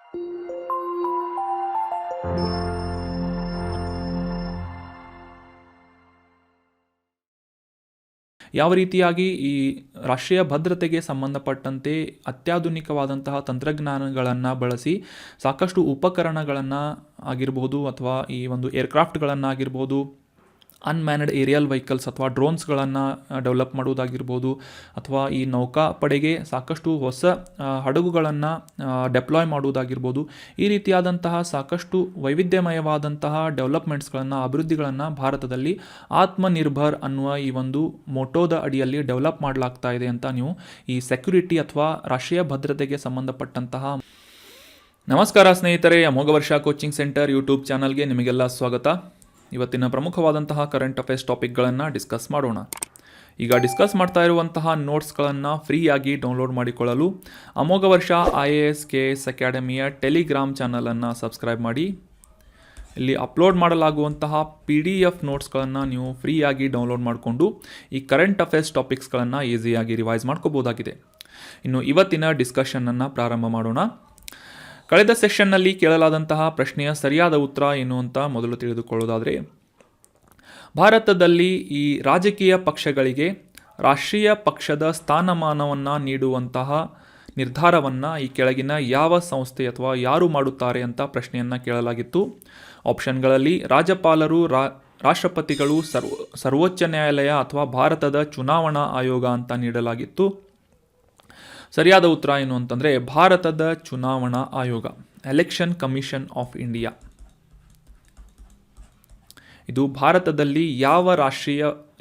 ಯಾವ ರೀತಿಯಾಗಿ ಈ ರಾಷ್ಟ್ರೀಯ ಭದ್ರತೆಗೆ ಸಂಬಂಧಪಟ್ಟಂತೆ ಅತ್ಯಾಧುನಿಕವಾದಂತಹ ತಂತ್ರಜ್ಞಾನಗಳನ್ನು ಬಳಸಿ ಸಾಕಷ್ಟು ಉಪಕರಣಗಳನ್ನು ಆಗಿರ್ಬೋದು ಅಥವಾ ಈ ಒಂದು ಏರ್ಕ್ರಾಫ್ಟ್ಗಳನ್ನಾಗಿರ್ಬೋದು, ಅನ್ಮ್ಯಾನ್ಡ್ ಏರಿಯಲ್ ವೆಹಿಕಲ್ಸ್ ಅಥವಾ ಡ್ರೋನ್ಸ್ಗಳನ್ನು ಡೆವಲಪ್ ಮಾಡುವುದಾಗಿರ್ಬೋದು, ಅಥವಾ ಈ ನೌಕಾಪಡೆಗೆ ಸಾಕಷ್ಟು ಹೊಸ ಹಡಗುಗಳನ್ನು ಡೆಪ್ಲಾಯ್ ಮಾಡುವುದಾಗಿರ್ಬೋದು. ಈ ರೀತಿಯಾದಂತಹ ಸಾಕಷ್ಟು ವೈವಿಧ್ಯಮಯವಾದಂತಹ ಡೆವಲಪ್ಮೆಂಟ್ಸ್ಗಳನ್ನು, ಅಭಿವೃದ್ಧಿಗಳನ್ನು ಭಾರತದಲ್ಲಿ ಆತ್ಮನಿರ್ಭರ್ ಅನ್ನುವ ಈ ಒಂದು ಮೋಟೋದ ಅಡಿಯಲ್ಲಿ ಡೆವಲಪ್ ಮಾಡಲಾಗ್ತಾ ಇದೆ ಅಂತ ನೀವು ಈ ಸೆಕ್ಯುರಿಟಿ ಅಥವಾ ರಾಷ್ಟ್ರೀಯ ಭದ್ರತೆಗೆ ಸಂಬಂಧಪಟ್ಟಂತಹ ನಮಸ್ಕಾರ ಸ್ನೇಹಿತರೆ, ಅಮೋಘ ವರ್ಷ ಕೋಚಿಂಗ್ ಸೆಂಟರ್ ಯೂಟ್ಯೂಬ್ ಚಾನಲ್ಗೆ ನಿಮಗೆಲ್ಲ ಸ್ವಾಗತ. ಇವತ್ತಿನ ಪ್ರಮುಖವಾದಂತಹ ಕರೆಂಟ್ ಅಫೇರ್ಸ್ ಟಾಪಿಕ್ಗಳನ್ನು ಡಿಸ್ಕಸ್ ಮಾಡೋಣ. ಈಗ ಡಿಸ್ಕಸ್ ಮಾಡ್ತಾ ಇರುವಂತಹ ನೋಟ್ಸ್ಗಳನ್ನು ಫ್ರೀಯಾಗಿ ಡೌನ್ಲೋಡ್ ಮಾಡಿಕೊಳ್ಳಲು ಅಮೋಘ ವರ್ಷ IAS KS ಅಕಾಡೆಮಿಯ ಟೆಲಿಗ್ರಾಮ್ ಚಾನಲನ್ನು ಸಬ್ಸ್ಕ್ರೈಬ್ ಮಾಡಿ. ಇಲ್ಲಿ ಅಪ್ಲೋಡ್ ಮಾಡಲಾಗುವಂತಹ PDF ನೋಟ್ಸ್ಗಳನ್ನು ನೀವು ಫ್ರೀಯಾಗಿ ಡೌನ್ಲೋಡ್ ಮಾಡಿಕೊಂಡು ಈ ಕರೆಂಟ್ ಅಫೇರ್ಸ್ ಟಾಪಿಕ್ಸ್ಗಳನ್ನು ಈಸಿಯಾಗಿ ರಿವೈಸ್ ಮಾಡ್ಕೋಬೋದಾಗಿದೆ. ಇನ್ನು ಇವತ್ತಿನ ಡಿಸ್ಕಷನ್ನನ್ನು ಪ್ರಾರಂಭ ಮಾಡೋಣ. ಕಳೆದ ಸೆಷನ್ನಲ್ಲಿ ಕೇಳಲಾದಂತಹ ಪ್ರಶ್ನೆಯ ಸರಿಯಾದ ಉತ್ತರ ಏನು ಅಂತ ಮೊದಲು ತಿಳಿದುಕೊಳ್ಳೋದಾದರೆ, ಭಾರತದಲ್ಲಿ ಈ ರಾಜಕೀಯ ಪಕ್ಷಗಳಿಗೆ ರಾಷ್ಟ್ರೀಯ ಪಕ್ಷದ ಸ್ಥಾನಮಾನವನ್ನು ನೀಡುವಂತಹ ನಿರ್ಧಾರವನ್ನು ಈ ಕೆಳಗಿನ ಯಾವ ಸಂಸ್ಥೆ ಅಥವಾ ಯಾರು ಮಾಡುತ್ತಾರೆ ಅಂತ ಪ್ರಶ್ನೆಯನ್ನು ಕೇಳಲಾಗಿತ್ತು. ಆಪ್ಷನ್ಗಳಲ್ಲಿ ರಾಜ್ಯಪಾಲರು, ರಾಷ್ಟ್ರಪತಿಗಳು, ಸರ್ವೋಚ್ಚ ನ್ಯಾಯಾಲಯ ಅಥವಾ ಭಾರತದ ಚುನಾವಣಾ ಆಯೋಗ ಅಂತ ನೀಡಲಾಗಿತ್ತು. ಸರಿಯಾದ ಉತ್ತರ ಏನು ಅಂತಂದರೆ ಭಾರತದ ಚುನಾವಣಾ ಆಯೋಗ, ಎಲೆಕ್ಷನ್ ಕಮಿಷನ್ ಆಫ್ ಇಂಡಿಯಾ. ಇದು ಭಾರತದಲ್ಲಿ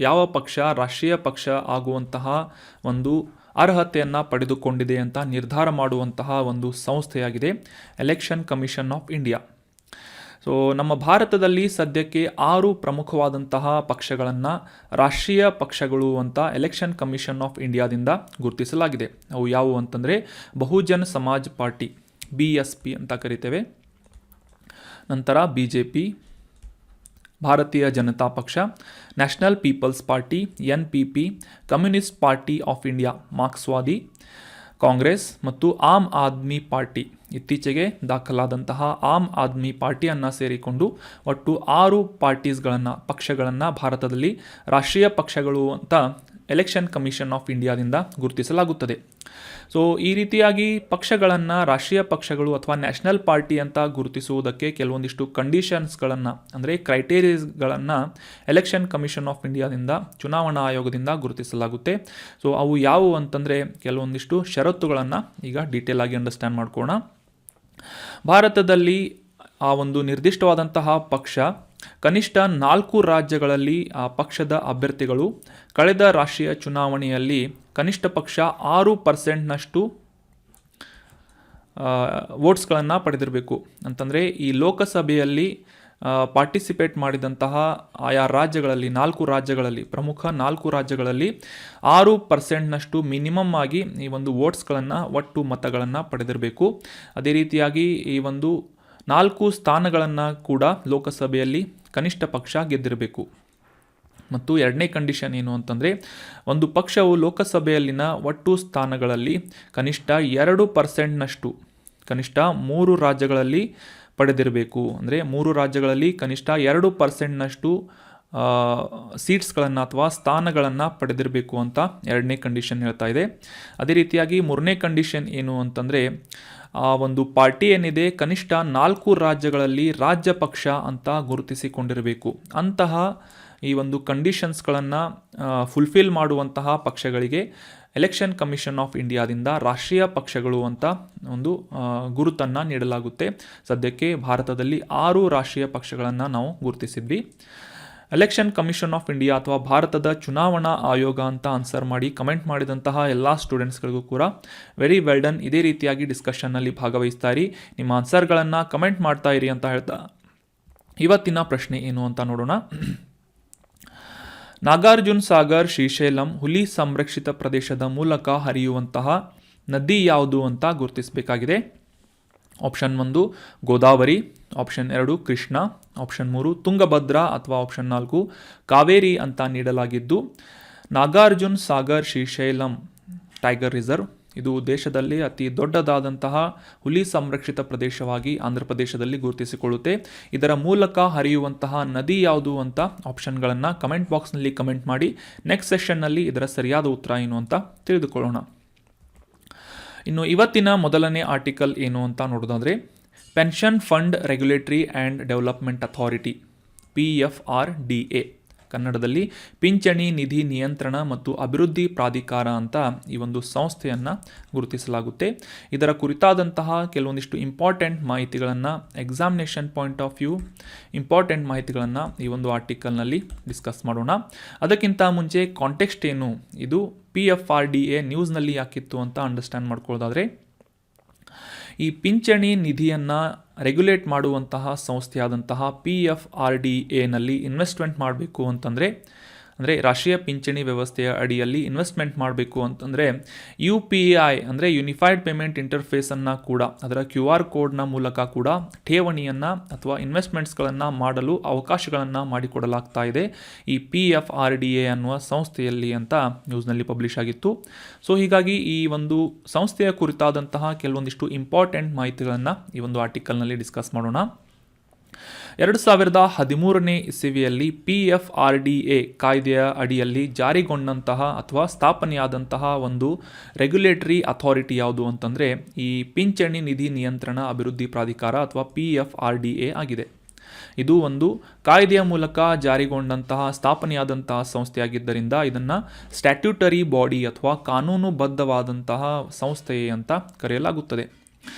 ಯಾವ ಪಕ್ಷ ರಾಷ್ಟ್ರೀಯ ಪಕ್ಷ ಆಗುವಂತಹ ಒಂದು ಅರ್ಹತೆಯನ್ನು ಪಡೆದುಕೊಂಡಿದೆ ಅಂತ ನಿರ್ಧಾರ ಮಾಡುವಂತಹ ಒಂದು ಸಂಸ್ಥೆಯಾಗಿದೆ election commission of India. So ನಮ್ಮ ಭಾರತದಲ್ಲಿ ಸದ್ಯಕ್ಕೆ 6 ಪ್ರಮುಖವಾದಂತಹ ಪಕ್ಷಗಳನ್ನು ರಾಷ್ಟ್ರೀಯ ಪಕ್ಷಗಳು ಅಂತ ಎಲೆಕ್ಷನ್ ಕಮಿಷನ್ ಆಫ್ ಇಂಡಿಯಾದಿಂದ ಗುರುತಿಸಲಾಗಿದೆ. ಅವು ಯಾವುವು ಅಂತಂದರೆ ಬಹುಜನ್ ಸಮಾಜ್ ಪಾರ್ಟಿ, BSP ಅಂತ ಕರಿತೇವೆ. ನಂತರ BJP, Bharatiya Janata Paksha, national peoples party NPP, communist party of India ಮಾರ್ಕ್ಸ್ವಾದಿ, ಕಾಂಗ್ರೆಸ್ ಮತ್ತು ಆಮ್ ಆದ್ಮಿ ಪಾರ್ಟಿ. ಇತ್ತೀಚೆಗೆ ದಾಖಲಾದಂತಹ ಆಮ್ ಆದ್ಮಿ ಪಾರ್ಟಿಯನ್ನು ಸೇರಿಕೊಂಡು ಒಟ್ಟು 6 ಪಕ್ಷಗಳನ್ನು ಭಾರತದಲ್ಲಿ ರಾಷ್ಟ್ರೀಯ ಪಕ್ಷಗಳು ಅಂತ ಎಲೆಕ್ಷನ್ ಕಮಿಷನ್ ಆಫ್ ಇಂಡಿಯಾದಿಂದ ಗುರುತಿಸಲಾಗುತ್ತದೆ. ಸೊ ಈ ರೀತಿಯಾಗಿ ಪಕ್ಷಗಳನ್ನು ರಾಷ್ಟ್ರೀಯ ಪಕ್ಷಗಳು ಅಥವಾ ನ್ಯಾಷನಲ್ ಪಾರ್ಟಿ ಅಂತ ಗುರುತಿಸುವುದಕ್ಕೆ ಕೆಲವೊಂದಿಷ್ಟು ಕಂಡೀಷನ್ಸ್ಗಳನ್ನು ಅಂದರೆ ಕ್ರೈಟೇರಿಯಾಸ್ಗಳನ್ನು ಎಲೆಕ್ಷನ್ ಕಮಿಷನ್ ಆಫ್ ಇಂಡಿಯಾದಿಂದ, ಚುನಾವಣಾ ಆಯೋಗದಿಂದ ಗುರುತಿಸಲಾಗುತ್ತೆ. ಸೊ ಅವು ಯಾವುವು ಅಂತಂದರೆ ಕೆಲವೊಂದಿಷ್ಟು ಷರತ್ತುಗಳನ್ನು ಈಗ ಡೀಟೇಲ್ ಆಗಿ ಅಂಡರ್ಸ್ಟ್ಯಾಂಡ್ ಮಾಡ್ಕೋಣ. ಭಾರತದಲ್ಲಿ ಆ ಒಂದು ನಿರ್ದಿಷ್ಟವಾದಂತಹ ಪಕ್ಷ ಕನಿಷ್ಠ 4 ರಾಜ್ಯಗಳಲ್ಲಿ ಆ ಪಕ್ಷದ ಅಭ್ಯರ್ಥಿಗಳು ಕಳೆದ ರಾಷ್ಟ್ರೀಯ ಚುನಾವಣೆಯಲ್ಲಿ ಕನಿಷ್ಠ ಪಕ್ಷ 6% ವೋಟ್ಸ್ಗಳನ್ನು ಪಡೆದಿರಬೇಕು. ಅಂತಂದರೆ ಈ ಲೋಕಸಭೆಯಲ್ಲಿ ಪಾರ್ಟಿಸಿಪೇಟ್ ಮಾಡಿದಂತಹ ಆಯಾ ರಾಜ್ಯಗಳಲ್ಲಿ 4 ರಾಜ್ಯಗಳಲ್ಲಿ ಪ್ರಮುಖ 4 ರಾಜ್ಯಗಳಲ್ಲಿ 6% ಮಿನಿಮಮ್ ಆಗಿ ಈ ಒಂದು ವೋಟ್ಸ್ಗಳನ್ನು, ಒಟ್ಟು ಮತಗಳನ್ನು ಪಡೆದಿರಬೇಕು. ಅದೇ ರೀತಿಯಾಗಿ ಈ ಒಂದು 4 ಸ್ಥಾನಗಳನ್ನು ಕೂಡ ಲೋಕಸಭೆಯಲ್ಲಿ ಕನಿಷ್ಠ ಪಕ್ಷ ಗೆದ್ದಿರಬೇಕು. ಮತ್ತು ಎರಡನೇ ಕಂಡೀಷನ್ ಏನು ಅಂತಂದರೆ ಒಂದು ಪಕ್ಷವು ಲೋಕಸಭೆಯಲ್ಲಿನ ಒಟ್ಟು ಸ್ಥಾನಗಳಲ್ಲಿ ಕನಿಷ್ಠ 2% ಕನಿಷ್ಠ 3 ರಾಜ್ಯಗಳಲ್ಲಿ ಪಡೆದಿರಬೇಕು. ಅಂದರೆ 3 ರಾಜ್ಯಗಳಲ್ಲಿ ಕನಿಷ್ಠ 2% ಸೀಟ್ಸ್ಗಳನ್ನು ಅಥವಾ ಸ್ಥಾನಗಳನ್ನು ಪಡೆದಿರಬೇಕು ಅಂತ ಎರಡನೇ ಕಂಡೀಷನ್ ಹೇಳ್ತಾ ಇದೆ. ಅದೇ ರೀತಿಯಾಗಿ ಮೂರನೇ ಕಂಡೀಷನ್ ಏನು ಅಂತಂದರೆ ಆ ಒಂದು ಪಾರ್ಟಿ ಏನಿದೆ ಕನಿಷ್ಠ 4 ರಾಜ್ಯಗಳಲ್ಲಿ ರಾಜ್ಯ ಪಕ್ಷ ಅಂತ ಗುರುತಿಸಿಕೊಂಡಿರಬೇಕು. ಅಂತಹ ಈ ಒಂದು ಕಂಡೀಷನ್ಸ್ಗಳನ್ನು ಫುಲ್ಫಿಲ್ ಮಾಡುವಂತಹ ಪಕ್ಷಗಳಿಗೆ ಎಲೆಕ್ಷನ್ ಕಮಿಷನ್ ಆಫ್ ಇಂಡಿಯಾದಿಂದ ರಾಷ್ಟ್ರೀಯ ಪಕ್ಷಗಳು ಅಂತ ಒಂದು ಗುರುತನ್ನು ನೀಡಲಾಗುತ್ತೆ. ಸದ್ಯಕ್ಕೆ ಭಾರತದಲ್ಲಿ 6 ರಾಷ್ಟ್ರೀಯ ಪಕ್ಷಗಳನ್ನು ನಾವು ಗುರುತಿಸಿದ್ವಿ. ಎಲೆಕ್ಷನ್ ಕಮಿಷನ್ ಆಫ್ ಇಂಡಿಯಾ ಅಥವಾ ಭಾರತದ ಚುನಾವಣಾ ಆಯೋಗ ಅಂತ ಆನ್ಸರ್ ಮಾಡಿ ಕಮೆಂಟ್ ಮಾಡಿದಂತಹ ಎಲ್ಲ ಸ್ಟೂಡೆಂಟ್ಸ್ಗಳಿಗೂ ಕೂಡ ವೆರಿ ವೆಲ್ ಡನ್. ಇದೇ ರೀತಿಯಾಗಿ ಡಿಸ್ಕಷನ್ನಲ್ಲಿ ಭಾಗವಹಿಸ್ತಾ ಇರಿ, ನಿಮ್ಮ ಆನ್ಸರ್ಗಳನ್ನು ಕಮೆಂಟ್ ಮಾಡ್ತಾ ಇರಿ ಅಂತ ಹೇಳ್ತಾ ಇವತ್ತಿನ ಪ್ರಶ್ನೆ ಏನು ಅಂತ ನೋಡೋಣ. ನಾಗಾರ್ಜುನ ಸಾಗರ್ ಶ್ರೀಶೈಲಂ ಹುಲಿ ಸಂರಕ್ಷಿತ ಪ್ರದೇಶದ ಮೂಲಕ ಹರಿಯುವಂತಹ ನದಿ ಯಾವುದು ಅಂತ ಗುರುತಿಸಬೇಕಾಗಿದೆ. Option 1 Godavari, option 2 Krishna, option 3 Tungabhadra ಅಥವಾ ಆಪ್ಷನ್ 4 ಕಾವೇರಿ ಅಂತ ನೀಡಲಾಗಿದ್ದು ನಾಗಾರ್ಜುನ ಸಾಗರ್ ಶ್ರೀಶೈಲಂ ಟೈಗರ್ ರಿಸರ್ವ್ ಇದು ದೇಶದಲ್ಲಿ ಅತಿ ದೊಡ್ಡದಾದಂತಹ ಹುಲಿ ಸಂರಕ್ಷಿತ ಪ್ರದೇಶವಾಗಿ ಆಂಧ್ರ ಪ್ರದೇಶದಲ್ಲಿ ಗುರುತಿಸಿಕೊಳ್ಳುತ್ತೆ. ಇದರ ಮೂಲಕ ಹರಿಯುವಂತಹ ನದಿ ಯಾವುದು ಅಂತ ಆಪ್ಷನ್ಗಳನ್ನು ಕಮೆಂಟ್ ಬಾಕ್ಸ್ನಲ್ಲಿ ಕಮೆಂಟ್ ಮಾಡಿ. ನೆಕ್ಸ್ಟ್ ಸೆಷನ್ನಲ್ಲಿ ಇದರ ಸರಿಯಾದ ಉತ್ತರ ಏನು ಅಂತ ತಿಳಿದುಕೊಳ್ಳೋಣ. ಇನ್ನು ಇವತ್ತಿನ ಮೊದಲನೇ ಆರ್ಟಿಕಲ್ ಏನು ಅಂತ ನೋಡೋದಾದರೆ, pension fund regulatory and development authority PFRDA, ಕನ್ನಡದಲ್ಲಿ ಪಿಂಚಣಿ ನಿಧಿ ನಿಯಂತ್ರಣ ಮತ್ತು ಅಭಿವೃದ್ಧಿ ಪ್ರಾಧಿಕಾರ ಅಂತ ಈ ಒಂದು ಸಂಸ್ಥೆಯನ್ನು ಗುರುತಿಸಲಾಗುತ್ತೆ. ಇದರ ಕುರಿತಾದಂತಹ ಕೆಲವೊಂದಿಷ್ಟು ಇಂಪಾರ್ಟೆಂಟ್ ಮಾಹಿತಿಗಳನ್ನು, examination point of view important ಮಾಹಿತಿಗಳನ್ನು ಈ ಒಂದು ಆರ್ಟಿಕಲ್ನಲ್ಲಿ ಡಿಸ್ಕಸ್ ಮಾಡೋಣ. ಅದಕ್ಕಿಂತ ಮುಂಚೆ ಕಾಂಟೆಕ್ಸ್ಟ್ ಏನು, ಇದು PFRDA ನ್ಯೂಸ್ನಲ್ಲಿ ಯಾಕಿತ್ತು ಅಂತ ಅಂಡರ್ಸ್ಟ್ಯಾಂಡ್ ಮಾಡ್ಕೊಳ್ಳೋದಾದರೆ, ಈ ಪಿಂಚಣಿ ನಿಧಿಯನ್ನು ರೆಗ್ಯುಲೇಟ್ ಮಾಡುವಂತಹ ಸಂಸ್ಥೆಯಾದಂತಹ PFRDAನಲ್ಲಿ ಇನ್ವೆಸ್ಟ್ಮೆಂಟ್ ಮಾಡಬೇಕು ಅಂತಂದರೆ, ಅಂದರೆ ರಾಷ್ಟ್ರೀಯ ಪಿಂಚಣಿ ವ್ಯವಸ್ಥೆಯ ಅಡಿಯಲ್ಲಿ ಇನ್ವೆಸ್ಟ್ಮೆಂಟ್ ಮಾಡಬೇಕು ಅಂತಂದರೆ UPI ಅಂದರೆ ಯೂನಿಫೈಡ್ ಪೇಮೆಂಟ್ ಇಂಟರ್ಫೇಸನ್ನು ಕೂಡ, ಅದರ QR ಕೋಡ್ನ ಮೂಲಕ ಕೂಡ ಠೇವಣಿಯನ್ನು ಅಥವಾ ಇನ್ವೆಸ್ಟ್ಮೆಂಟ್ಸ್ಗಳನ್ನು ಮಾಡಲು ಅವಕಾಶಗಳನ್ನು ಮಾಡಿಕೊಡಲಾಗ್ತಾ ಇದೆ ಈ PFRDA ಅನ್ನುವ ಸಂಸ್ಥೆಯಲ್ಲಿ ಅಂತ ನ್ಯೂಸ್ನಲ್ಲಿ ಪಬ್ಲಿಷ್ ಆಗಿತ್ತು. ಸೊ ಹೀಗಾಗಿ ಈ ಒಂದು ಸಂಸ್ಥೆಯ ಕುರಿತಾದಂತಹ ಕೆಲವೊಂದಿಷ್ಟು ಇಂಪಾರ್ಟೆಂಟ್ ಮಾಹಿತಿಗಳನ್ನು ಈ ಒಂದು ಆರ್ಟಿಕಲ್ನಲ್ಲಿ ಡಿಸ್ಕಸ್ ಮಾಡೋಣ. 2013ನೇ ಇಸವಿಯಲ್ಲಿ PFRDA ಕಾಯ್ದೆಯ ಅಡಿಯಲ್ಲಿ ಜಾರಿಗೊಂಡಂತಹ ಅಥವಾ ಸ್ಥಾಪನೆಯಾದಂತಹ ಒಂದು ರೆಗ್ಯುಲೇಟರಿ ಅಥಾರಿಟಿ ಯಾವುದು ಅಂತಂದರೆ ಈ ಪಿಂಚಣಿ ನಿಧಿ ನಿಯಂತ್ರಣ ಅಭಿವೃದ್ಧಿ ಪ್ರಾಧಿಕಾರ ಅಥವಾ PFRDA ಆಗಿದೆ. ಇದು ಒಂದು ಕಾಯ್ದೆಯ ಮೂಲಕ ಜಾರಿಗೊಂಡಂತಹ ಸ್ಥಾಪನೆಯಾದಂತಹ ಸಂಸ್ಥೆಯಾಗಿದ್ದರಿಂದ ಇದನ್ನು ಸ್ಟ್ಯಾಟ್ಯೂಟರಿ ಬಾಡಿ ಅಥವಾ ಕಾನೂನುಬದ್ಧವಾದಂತಹ ಸಂಸ್ಥೆ ಅಂತ ಕರೆಯಲಾಗುತ್ತದೆ.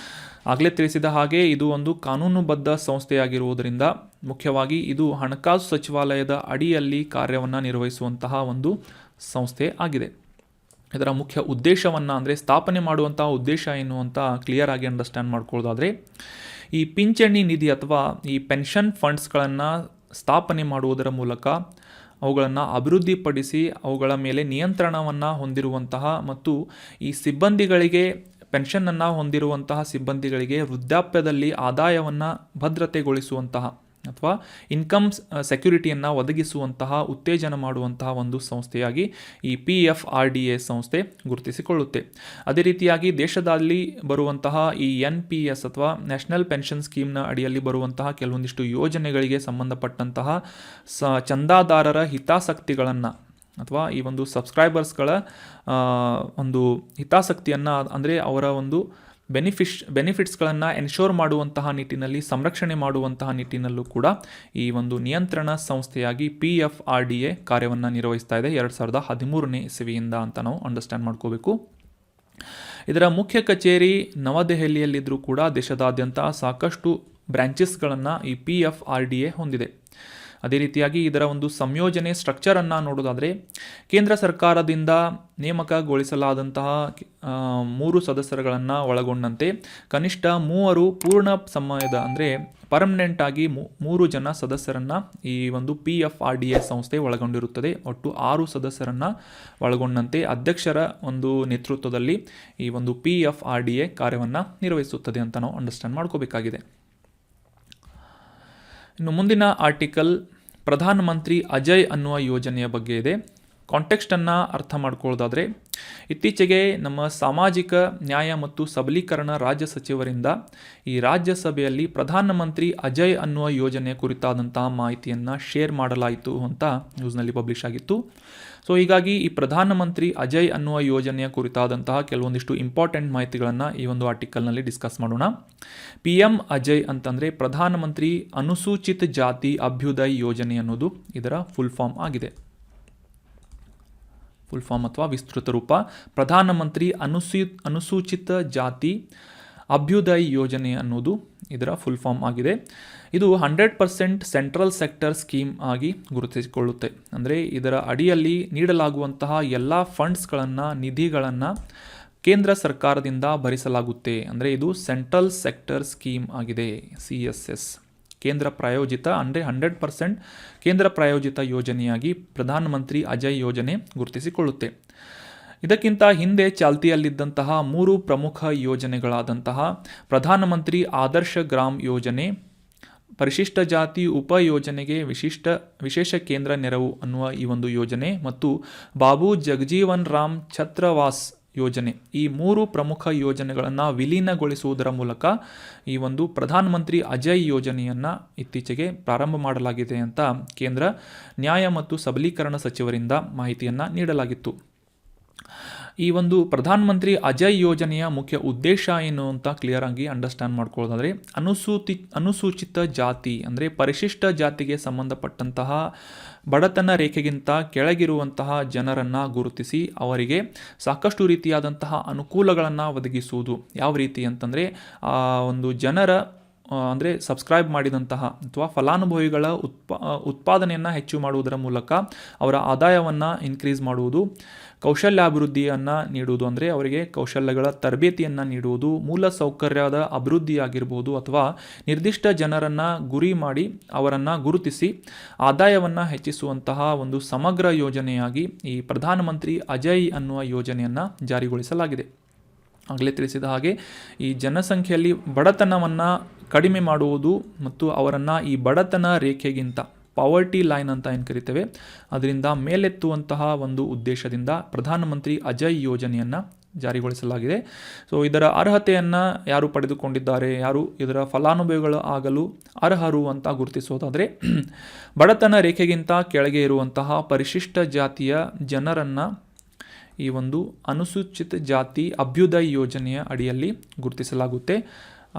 ಆಗಲೇ ತಿಳಿಸಿದ ಹಾಗೆ ಇದು ಒಂದು ಕಾನೂನುಬದ್ಧ ಸಂಸ್ಥೆಯಾಗಿರುವುದರಿಂದ ಮುಖ್ಯವಾಗಿ ಇದು ಹಣಕಾಸು ಸಚಿವಾಲಯದ ಅಡಿಯಲ್ಲಿ ಕಾರ್ಯವನ್ನು ನಿರ್ವಹಿಸುವಂತಹ ಒಂದು ಸಂಸ್ಥೆ ಆಗಿದೆ. ಇದರ ಮುಖ್ಯ ಉದ್ದೇಶವನ್ನು, ಅಂದರೆ ಸ್ಥಾಪನೆ ಮಾಡುವಂತಹ ಉದ್ದೇಶ ಏನು ಅಂತ ಕ್ಲಿಯರ್ ಆಗಿ ಅಂಡರ್ಸ್ಟ್ಯಾಂಡ್ ಮಾಡ್ಕೊಳ್ಳೋದಾದರೆ, ಈ ಪಿಂಚಣಿ ನಿಧಿ ಅಥವಾ ಈ ಪೆನ್ಷನ್ ಫಂಡ್ಸ್ಗಳನ್ನು ಸ್ಥಾಪನೆ ಮಾಡುವುದರ ಮೂಲಕ ಅವುಗಳನ್ನು ಅಭಿವೃದ್ಧಿಪಡಿಸಿ ಅವುಗಳ ಮೇಲೆ ನಿಯಂತ್ರಣವನ್ನು ಹೊಂದಿರುವಂತಹ ಮತ್ತು ಈ ಸಿಬ್ಬಂದಿಗಳಿಗೆ, ಪೆನ್ಷನನ್ನು ಹೊಂದಿರುವಂತಹ ಸಿಬ್ಬಂದಿಗಳಿಗೆ ವೃದ್ಧಾಪ್ಯದಲ್ಲಿ ಆದಾಯವನ್ನು ಭದ್ರತೆಗೊಳಿಸುವಂತಹ ಅಥವಾ ಇನ್ಕಮ್ ಸೆಕ್ಯುರಿಟಿಯನ್ನು ಒದಗಿಸುವಂತಹ, ಉತ್ತೇಜನ ಮಾಡುವಂತಹ ಒಂದು ಸಂಸ್ಥೆಯಾಗಿ ಈ PFRDA ಸಂಸ್ಥೆ ಗುರುತಿಸಿಕೊಳ್ಳುತ್ತೆ. ಅದೇ ರೀತಿಯಾಗಿ ದೇಶದಲ್ಲಿ ಬರುವಂತಹ ಈ NPS ಅಥವಾ ನ್ಯಾಷನಲ್ ಪೆನ್ಷನ್ ಸ್ಕೀಮ್ನ ಅಡಿಯಲ್ಲಿ ಬರುವಂತಹ ಕೆಲವೊಂದಿಷ್ಟು ಯೋಜನೆಗಳಿಗೆ ಸಂಬಂಧಪಟ್ಟಂತಹ ಚಂದಾದಾರರ ಹಿತಾಸಕ್ತಿಗಳನ್ನು ಅಥವಾ ಈ ಒಂದು ಸಬ್ಸ್ಕ್ರೈಬರ್ಸ್ಗಳ ಒಂದು ಹಿತಾಸಕ್ತಿಯನ್ನು, ಅಂದರೆ ಅವರ ಒಂದು ಬೆನಿಫಿಟ್ಸ್ಗಳನ್ನು ಎನ್ಶೋರ್ ಮಾಡುವಂತಹ ನಿಟ್ಟಿನಲ್ಲಿ, ಸಂರಕ್ಷಣೆ ಮಾಡುವಂತಹ ನಿಟ್ಟಿನಲ್ಲೂ ಕೂಡ ಈ ಒಂದು ನಿಯಂತ್ರಣ ಸಂಸ್ಥೆಯಾಗಿ PFRDA ಕಾರ್ಯವನ್ನು ನಿರ್ವಹಿಸ್ತಾ ಇದೆ 2013ನೇ ಇಸವಿಯಿಂದ ಅಂತ ನಾವು ಅಂಡರ್ಸ್ಟ್ಯಾಂಡ್ ಮಾಡ್ಕೋಬೇಕು. ಇದರ ಮುಖ್ಯ ಕಚೇರಿ ನವದೆಹಲಿಯಲ್ಲಿದ್ದರೂ ಕೂಡ ದೇಶದಾದ್ಯಂತ ಸಾಕಷ್ಟು ಬ್ರಾಂಚಸ್ಗಳನ್ನು ಈ PFRDA ಹೊಂದಿದೆ. ಅದೇ ರೀತಿಯಾಗಿ ಇದರ ಒಂದು ಸಂಯೋಜನೆ ಸ್ಟ್ರಕ್ಚರನ್ನು ನೋಡೋದಾದರೆ, ಕೇಂದ್ರ ಸರ್ಕಾರದಿಂದ ನೇಮಕಗೊಳಿಸಲಾದಂತಹ 3 ಸದಸ್ಯರುಗಳನ್ನು ಒಳಗೊಂಡಂತೆ ಕನಿಷ್ಠ 3 ಪೂರ್ಣ ಸಮಯದ, ಅಂದರೆ ಪರ್ಮನೆಂಟ್ ಆಗಿ 3 ಜನ ಸದಸ್ಯರನ್ನು ಈ ಒಂದು PFRDA ಸಂಸ್ಥೆ ಒಳಗೊಂಡಿರುತ್ತದೆ. ಒಟ್ಟು 6 ಸದಸ್ಯರನ್ನು ಒಳಗೊಂಡಂತೆ ಅಧ್ಯಕ್ಷರ ಒಂದು ನೇತೃತ್ವದಲ್ಲಿ ಈ ಒಂದು PFRDA ಕಾರ್ಯವನ್ನು ನಿರ್ವಹಿಸುತ್ತದೆ ಅಂತ ನಾವು ಅಂಡರ್ಸ್ಟ್ಯಾಂಡ್ ಮಾಡ್ಕೋಬೇಕಾಗಿದೆ. ಇನ್ನು ಮುಂದಿನ ಆರ್ಟಿಕಲ್ ಪ್ರಧಾನಮಂತ್ರಿ ಅಜಯ್ ಅನ್ನುವ ಯೋಜನೆಯ ಬಗ್ಗೆ ಇದೆ. ಕಾಂಟೆಕ್ಸ್ಟನ್ನು ಅರ್ಥ ಮಾಡ್ಕೊಳ್ಳೋದಾದರೆ, ಇತ್ತೀಚೆಗೆ ನಮ್ಮ ಸಾಮಾಜಿಕ ನ್ಯಾಯ ಮತ್ತು ಸಬಲೀಕರಣ ರಾಜ್ಯ ಸಚಿವರಿಂದ ಈ ರಾಜ್ಯಸಭೆಯಲ್ಲಿ ಪ್ರಧಾನಮಂತ್ರಿ ಅಜಯ್ ಅನ್ನುವ ಯೋಜನೆಯ ಕುರಿತಾದಂತಹ ಮಾಹಿತಿಯನ್ನು ಶೇರ್ ಮಾಡಲಾಯಿತು ಅಂತ ನ್ಯೂಸ್ನಲ್ಲಿ ಪಬ್ಲಿಷ್ ಆಗಿತ್ತು. ಸೊ ಹೀಗಾಗಿ ಈ ಪ್ರಧಾನಮಂತ್ರಿ ಅಜಯ್ ಅನ್ನುವ ಯೋಜನೆಯ ಕುರಿತಾದಂತಹ ಕೆಲವೊಂದಿಷ್ಟು ಇಂಪಾರ್ಟೆಂಟ್ ಮಾಹಿತಿಗಳನ್ನು ಈ ಒಂದು ಆರ್ಟಿಕಲ್ನಲ್ಲಿ ಡಿಸ್ಕಸ್ ಮಾಡೋಣ. PM ಅಜಯ್ ಅಂತಂದರೆ ಪ್ರಧಾನಮಂತ್ರಿ ಅನುಸೂಚಿತ ಜಾತಿ ಅಭ್ಯುದಯ್ ಯೋಜನೆ ಅನ್ನೋದು ಇದರ ಫುಲ್ ಫಾರ್ಮ್ ಆಗಿದೆ. ಫುಲ್ ಫಾರ್ಮ್ ಅಥವಾ ವಿಸ್ತೃತ ರೂಪ ಪ್ರಧಾನಮಂತ್ರಿ ಅನುಸೂಚಿತ ಜಾತಿ ಅಭ್ಯುದಯ್ ಯೋಜನೆ ಅನ್ನೋದು ಇದರ ಫುಲ್ ಫಾರ್ಮ್ ಆಗಿದೆ. ಇದು 100% ಸೆಂಟ್ರಲ್ ಸೆಕ್ಟರ್ ಸ್ಕೀಮ್ ಆಗಿ ಗುರುತಿಸಿಕೊಳ್ಳುತ್ತೆ. ಅಂದರೆ ಇದರ ಅಡಿಯಲ್ಲಿ ನೀಡಲಾಗುವಂತಹ ಎಲ್ಲ ಫಂಡ್ಸ್ಗಳನ್ನು, ನಿಧಿಗಳನ್ನು ಕೇಂದ್ರ ಸರ್ಕಾರದಿಂದ ಭರಿಸಲಾಗುತ್ತೆ. ಅಂದರೆ ಇದು ಸೆಂಟ್ರಲ್ ಸೆಕ್ಟರ್ ಸ್ಕೀಮ್ ಆಗಿದೆ, CSS. ಕೇಂದ್ರ ಪ್ರಾಯೋಜಿತ, ಅಂದರೆ 100% ಕೇಂದ್ರ ಪ್ರಾಯೋಜಿತ ಯೋಜನೆಯಾಗಿ ಪ್ರಧಾನಮಂತ್ರಿ ಅಜಯ್ ಯೋಜನೆ ಗುರುತಿಸಿಕೊಳ್ಳುತ್ತೆ. ಇದಕ್ಕಿಂತ ಹಿಂದೆ ಚಾಲ್ತಿಯಲ್ಲಿದ್ದಂತಹ 3 ಪ್ರಮುಖ ಯೋಜನೆಗಳಾದಂತಹ ಪ್ರಧಾನಮಂತ್ರಿ ಆದರ್ಶ ಗ್ರಾಮ್ ಯೋಜನೆ, ಪರಿಶಿಷ್ಟ ಜಾತಿ ಉಪ ಯೋಜನೆಗೆ ವಿಶೇಷ ಕೇಂದ್ರ ನೆರವು ಅನ್ನುವ ಈ ಒಂದು ಯೋಜನೆ ಮತ್ತು ಬಾಬು ಜಗಜೀವನ್ ರಾಮ್ ಛತ್ರವಾಸ್ ಯೋಜನೆ, ಈ 3 ಪ್ರಮುಖ ಯೋಜನೆಗಳನ್ನು ವಿಲೀನಗೊಳಿಸುವುದರ ಮೂಲಕ ಈ ಒಂದು ಪ್ರಧಾನಮಂತ್ರಿ ಅಜಯ್ ಯೋಜನೆಯನ್ನು ಇತ್ತೀಚೆಗೆ ಪ್ರಾರಂಭ ಮಾಡಲಾಗಿದೆ ಅಂತ ಕೇಂದ್ರ ನ್ಯಾಯ ಮತ್ತು ಸಬಲೀಕರಣ ಸಚಿವರಿಂದ ಮಾಹಿತಿಯನ್ನು ನೀಡಲಾಗಿತ್ತು. ಈ ಒಂದು ಪ್ರಧಾನಮಂತ್ರಿ ಅಜಯ್ ಯೋಜನೆಯ ಮುಖ್ಯ ಉದ್ದೇಶ ಏನು ಅಂತ ಕ್ಲಿಯರ್ ಆಗಿ ಅಂಡರ್ಸ್ಟ್ಯಾಂಡ್ ಮಾಡ್ಕೊಳ್ಳೋದಾದರೆ, ಅನುಸೂಚಿತ ಜಾತಿ ಅಂದರೆ ಪರಿಶಿಷ್ಟ ಜಾತಿಗೆ ಸಂಬಂಧಪಟ್ಟಂತಹ ಬಡತನ ರೇಖೆಗಿಂತ ಕೆಳಗಿರುವಂತಹ ಜನರನ್ನು ಗುರುತಿಸಿ ಅವರಿಗೆ ಸಾಕಷ್ಟು ರೀತಿಯಾದಂತಹ ಅನುಕೂಲಗಳನ್ನು ಒದಗಿಸುವುದು. ಯಾವ ರೀತಿ ಅಂತಂದರೆ, ಒಂದು ಜನರ ಅಂದರೆ ಸಬ್ಸ್ಕ್ರೈಬ್ ಮಾಡಿದಂತಹ ಅಥವಾ ಫಲಾನುಭವಿಗಳ ಉತ್ಪಾದನೆಯನ್ನು ಹೆಚ್ಚು ಮಾಡುವುದರ ಮೂಲಕ ಅವರ ಆದಾಯವನ್ನು ಇನ್ಕ್ರೀಸ್ ಮಾಡುವುದು, ಕೌಶಲ್ಯಾಭಿವೃದ್ಧಿಯನ್ನು ನೀಡುವುದು ಅಂದರೆ ಅವರಿಗೆ ಕೌಶಲ್ಯಗಳ ತರಬೇತಿಯನ್ನು ನೀಡುವುದು, ಮೂಲ ಸೌಕರ್ಯದ ಅಭಿವೃದ್ಧಿಯಾಗಿರ್ಬೋದು ಅಥವಾ ನಿರ್ದಿಷ್ಟ ಜನರನ್ನು ಗುರಿ ಮಾಡಿ ಅವರನ್ನು ಗುರುತಿಸಿ ಆದಾಯವನ್ನು ಹೆಚ್ಚಿಸುವಂತಹ ಒಂದು ಸಮಗ್ರ ಯೋಜನೆಯಾಗಿ ಈ ಪ್ರಧಾನಮಂತ್ರಿ ಅಜಯ್ ಅನ್ನುವ ಯೋಜನೆಯನ್ನು ಜಾರಿಗೊಳಿಸಲಾಗಿದೆ. ಆಗಲೇ ತಿಳಿಸಿದ ಹಾಗೆ ಈ ಜನಸಂಖ್ಯೆಯಲ್ಲಿ ಬಡತನವನ್ನು ಕಡಿಮೆ ಮಾಡುವುದು ಮತ್ತು ಅವರನ್ನು ಈ ಬಡತನ ರೇಖೆಗಿಂತ ಪಾವರ್ಟಿ ಲೈನ್ ಅಂತ ಏನು ಕರಿತೇವೆ ಅದರಿಂದ ಮೇಲೆತ್ತುವಂತಹ ಒಂದು ಉದ್ದೇಶದಿಂದ ಪ್ರಧಾನಮಂತ್ರಿ ಅಜಯ್ ಯೋಜನೆಯನ್ನು ಜಾರಿಗೊಳಿಸಲಾಗಿದೆ. ಸೊ ಇದರ ಅರ್ಹತೆಯನ್ನು ಯಾರು ಪಡೆದುಕೊಂಡಿದ್ದಾರೆ, ಯಾರು ಇದರ ಫಲಾನುಭವಿಗಳು ಆಗಲು ಅರ್ಹರು ಅಂತ ಗುರುತಿಸೋದಾದರೆ, ಬಡತನ ರೇಖೆಗಿಂತ ಕೆಳಗೆ ಇರುವಂತಹ ಪರಿಶಿಷ್ಟ ಜಾತಿಯ ಜನರನ್ನು ಈ ಒಂದು ಅನುಸೂಚಿತ ಜಾತಿ ಅಭ್ಯುದಯ ಯೋಜನೆಯ ಅಡಿಯಲ್ಲಿ ಗುರುತಿಸಲಾಗುತ್ತೆ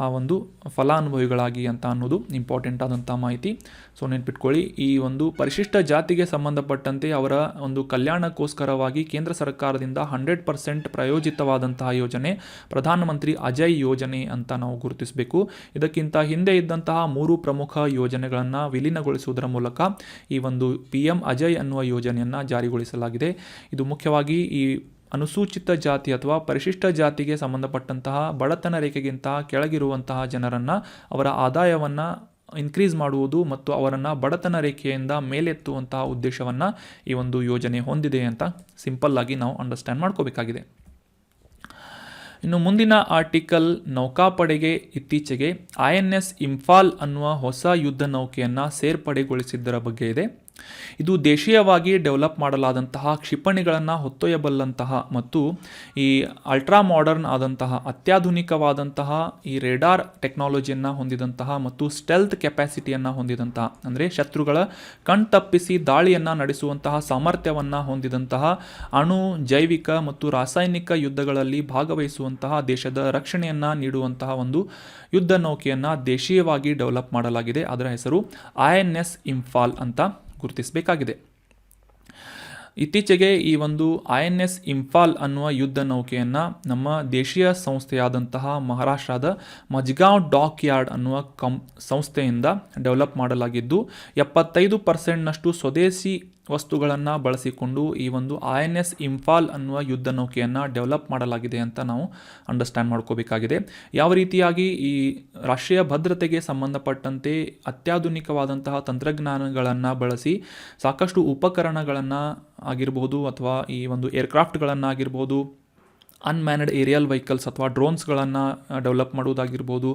ಆ ಒಂದು ಫಲಾನುಭವಿಗಳಾಗಿ ಅಂತ ಅನ್ನೋದು ಇಂಪಾರ್ಟೆಂಟ್ ಆದಂಥ ಮಾಹಿತಿ. ಸೊ ನೆನ್ಪಿಟ್ಕೊಳ್ಳಿ, ಈ ಒಂದು ಪರಿಶಿಷ್ಟ ಜಾತಿಗೆ ಸಂಬಂಧಪಟ್ಟಂತೆ ಅವರ ಒಂದು ಕಲ್ಯಾಣಕ್ಕೋಸ್ಕರವಾಗಿ ಕೇಂದ್ರ ಸರ್ಕಾರದಿಂದ 100% ಪ್ರಾಯೋಜಿತವಾದಂತಹ ಯೋಜನೆ ಪ್ರಧಾನಮಂತ್ರಿ ಅಜಯ್ ಯೋಜನೆ ಅಂತ ನಾವು ಗುರುತಿಸಬೇಕು. ಇದಕ್ಕಿಂತ ಹಿಂದೆ ಇದ್ದಂತಹ 3 ಪ್ರಮುಖ ಯೋಜನೆಗಳನ್ನು ವಿಲೀನಗೊಳಿಸುವುದರ ಮೂಲಕ ಈ ಒಂದು PM ಅಜಯ್ ಅನ್ನುವ ಯೋಜನೆಯನ್ನು ಜಾರಿಗೊಳಿಸಲಾಗಿದೆ. ಇದು ಮುಖ್ಯವಾಗಿ ಈ ಅನುಸೂಚಿತ ಜಾತಿ ಅಥವಾ ಪರಿಶಿಷ್ಟ ಜಾತಿಗೆ ಸಂಬಂಧಪಟ್ಟಂತಹ ಬಡತನ ರೇಖೆಗಿಂತ ಕೆಳಗಿರುವಂತಹ ಜನರನ್ನು ಅವರ ಆದಾಯವನ್ನು ಇನ್ಕ್ರೀಸ್ ಮಾಡುವುದು ಮತ್ತು ಅವರನ್ನು ಬಡತನ ರೇಖೆಯಿಂದ ಮೇಲೆತ್ತುವಂತಹ ಉದ್ದೇಶವನ್ನು ಈ ಒಂದು ಯೋಜನೆ ಹೊಂದಿದೆ ಅಂತ ಸಿಂಪಲ್ ಆಗಿ ನಾವು ಅಂಡರ್ಸ್ಟ್ಯಾಂಡ್ ಮಾಡ್ಕೋಬೇಕಾಗಿದೆ. ಇನ್ನು ಮುಂದಿನ ಆರ್ಟಿಕಲ್, ನೌಕಾಪಡೆಗೆ ಇತ್ತೀಚೆಗೆ INS ಇಂಫಾಲ್ ಅನ್ನುವ ಹೊಸ ಯುದ್ಧ ನೌಕೆಯನ್ನು ಸೇರ್ಪಡೆಗೊಳಿಸಿದ್ದರ ಬಗ್ಗೆ ಇದೆ. ಇದು ದೇಶೀಯವಾಗಿ ಡೆವಲಪ್ ಮಾಡಲಾದಂತಹ ಕ್ಷಿಪಣಿಗಳನ್ನು ಹೊತ್ತೊಯ್ಯಬಲ್ಲಂತಹ ಮತ್ತು ಈ ಅಲ್ಟ್ರಾ ಮಾಡರ್ನ್ ಆದಂತಹ ಅತ್ಯಾಧುನಿಕವಾದಂತಹ ಈ ರೇಡಾರ್ ಟೆಕ್ನಾಲಜಿಯನ್ನು ಹೊಂದಿದಂತಹ ಮತ್ತು ಸ್ಟೆಲ್ತ್ ಕೆಪಾಸಿಟಿಯನ್ನು ಹೊಂದಿದಂತಹ ಅಂದರೆ ಶತ್ರುಗಳ ಕಣ್ತಪ್ಪಿಸಿ ದಾಳಿಯನ್ನು ನಡೆಸುವಂತಹ ಸಾಮರ್ಥ್ಯವನ್ನು ಹೊಂದಿದಂತಹ ಅಣು, ಜೈವಿಕ ಮತ್ತು ರಾಸಾಯನಿಕ ಯುದ್ಧಗಳಲ್ಲಿ ಭಾಗವಹಿಸುವಂತಹ ದೇಶದ ರಕ್ಷಣೆಯನ್ನು ನೀಡುವಂತಹ ಒಂದು ಯುದ್ಧ ನೌಕೆಯನ್ನು ದೇಶೀಯವಾಗಿ ಡೆವಲಪ್ ಮಾಡಲಾಗಿದೆ. ಅದರ ಹೆಸರು INS ಇಂಫಾಲ್ ಅಂತ ಗುರುತಿಸಬೇಕಾಗಿದೆ. ಇತ್ತೀಚೆಗೆ ಈ ಒಂದು INS ಇಂಫಾಲ್ ಅನ್ನುವ ಯುದ್ಧ ನೌಕೆಯನ್ನು ನಮ್ಮ ದೇಶೀಯ ಸಂಸ್ಥೆಯಾದಂತಹ ಮಹಾರಾಷ್ಟ್ರದ ಮಜ್ಗಾಂವ್ ಡಾಕ್ ಯಾರ್ಡ್ ಅನ್ನುವ ಸಂಸ್ಥೆಯಿಂದ ಡೆವಲಪ್ ಮಾಡಲಾಗಿದ್ದು 75% ಸ್ವದೇಶಿ ವಸ್ತುಗಳನ್ನು ಬಳಸಿಕೊಂಡು ಈ ಒಂದು INS ಇಂಫಾಲ್ ಅನ್ನುವ ಯುದ್ಧ ನೌಕೆಯನ್ನು ಡೆವಲಪ್ ಮಾಡಲಾಗಿದೆ ಅಂತ ನಾವು ಅಂಡರ್ಸ್ಟ್ಯಾಂಡ್ ಮಾಡ್ಕೋಬೇಕಾಗಿದೆ. ಯಾವ ರೀತಿಯಾಗಿ ಈ ರಾಷ್ಟ್ರೀಯ ಭದ್ರತೆಗೆ ಸಂಬಂಧಪಟ್ಟಂತೆ ಅತ್ಯಾಧುನಿಕವಾದಂತಹ ತಂತ್ರಜ್ಞಾನಗಳನ್ನು ಬಳಸಿ ಸಾಕಷ್ಟು ಉಪಕರಣಗಳನ್ನು ಆಗಿರ್ಬೋದು ಅಥವಾ ಈ ಒಂದು ಏರ್ಕ್ರಾಫ್ಟ್ಗಳನ್ನಾಗಿರ್ಬೋದು, ಅನ್ಮ್ಯಾನ್ಡ್ ಏರಿಯಲ್ ವೆಹಿಕಲ್ಸ್ ಅಥವಾ ಡ್ರೋನ್ಸ್ಗಳನ್ನು ಡೆವಲಪ್ ಮಾಡುವುದಾಗಿರ್ಬೋದು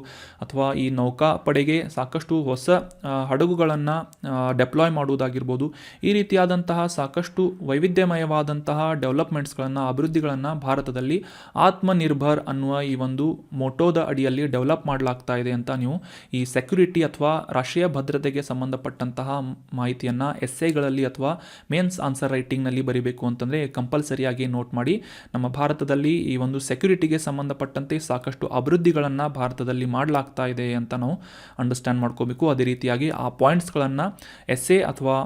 ಅಥವಾ ಈ ನೌಕಾಪಡೆಗೆ ಸಾಕಷ್ಟು ಹೊಸ ಹಡಗುಗಳನ್ನು ಡೆಪ್ಲಾಯ್ ಮಾಡುವುದಾಗಿರ್ಬೋದು, ಈ ರೀತಿಯಾದಂತಹ ಸಾಕಷ್ಟು ವೈವಿಧ್ಯಮಯವಾದಂತಹ ಡೆವಲಪ್ಮೆಂಟ್ಸ್ಗಳನ್ನು, ಅಭಿವೃದ್ಧಿಗಳನ್ನು ಭಾರತದಲ್ಲಿ ಆತ್ಮನಿರ್ಭರ್ ಅನ್ನುವ ಈ ಒಂದು ಮೋಟೋದ ಅಡಿಯಲ್ಲಿ ಡೆವಲಪ್ ಮಾಡಲಾಗ್ತಾ ಇದೆ ಅಂತ ನೀವು ಈ ಸೆಕ್ಯುರಿಟಿ ಅಥವಾ ರಾಷ್ಟ್ರೀಯ ಭದ್ರತೆಗೆ ಸಂಬಂಧಪಟ್ಟಂತಹ ಮಾಹಿತಿಯನ್ನು ಎಸ್ಸೆಗಳಲ್ಲಿ ಅಥವಾ ಮೇನ್ಸ್ ಆನ್ಸರ್ ರೈಟಿಂಗ್ನಲ್ಲಿ ಬರೀಬೇಕು ಅಂತಂದರೆ ಕಂಪಲ್ಸರಿಯಾಗಿ ನೋಟ್ ಮಾಡಿ. ನಮ್ಮ ಭಾರತದಲ್ಲಿ ಈ ಒಂದು ಸೆಕ್ಯುರಿಟಿಗೆ ಸಂಬಂಧಪಟ್ಟಂತೆ ಸಾಕಷ್ಟು ಅಭಿವೃದ್ಧಿಗಳನ್ನು ಭಾರತದಲ್ಲಿ ಮಾಡಲಾಗ್ತಾ ಇದೆ ಅಂತ ನಾವು ಅಂಡರ್ಸ್ಟ್ಯಾಂಡ್ ಮಾಡ್ಕೋಬೇಕು. ಅದೇ ರೀತಿಯಾಗಿ ಆ ಪಾಯಿಂಟ್ಸ್ಗಳನ್ನು ಎಸ್ಸೆ ಅಥವಾ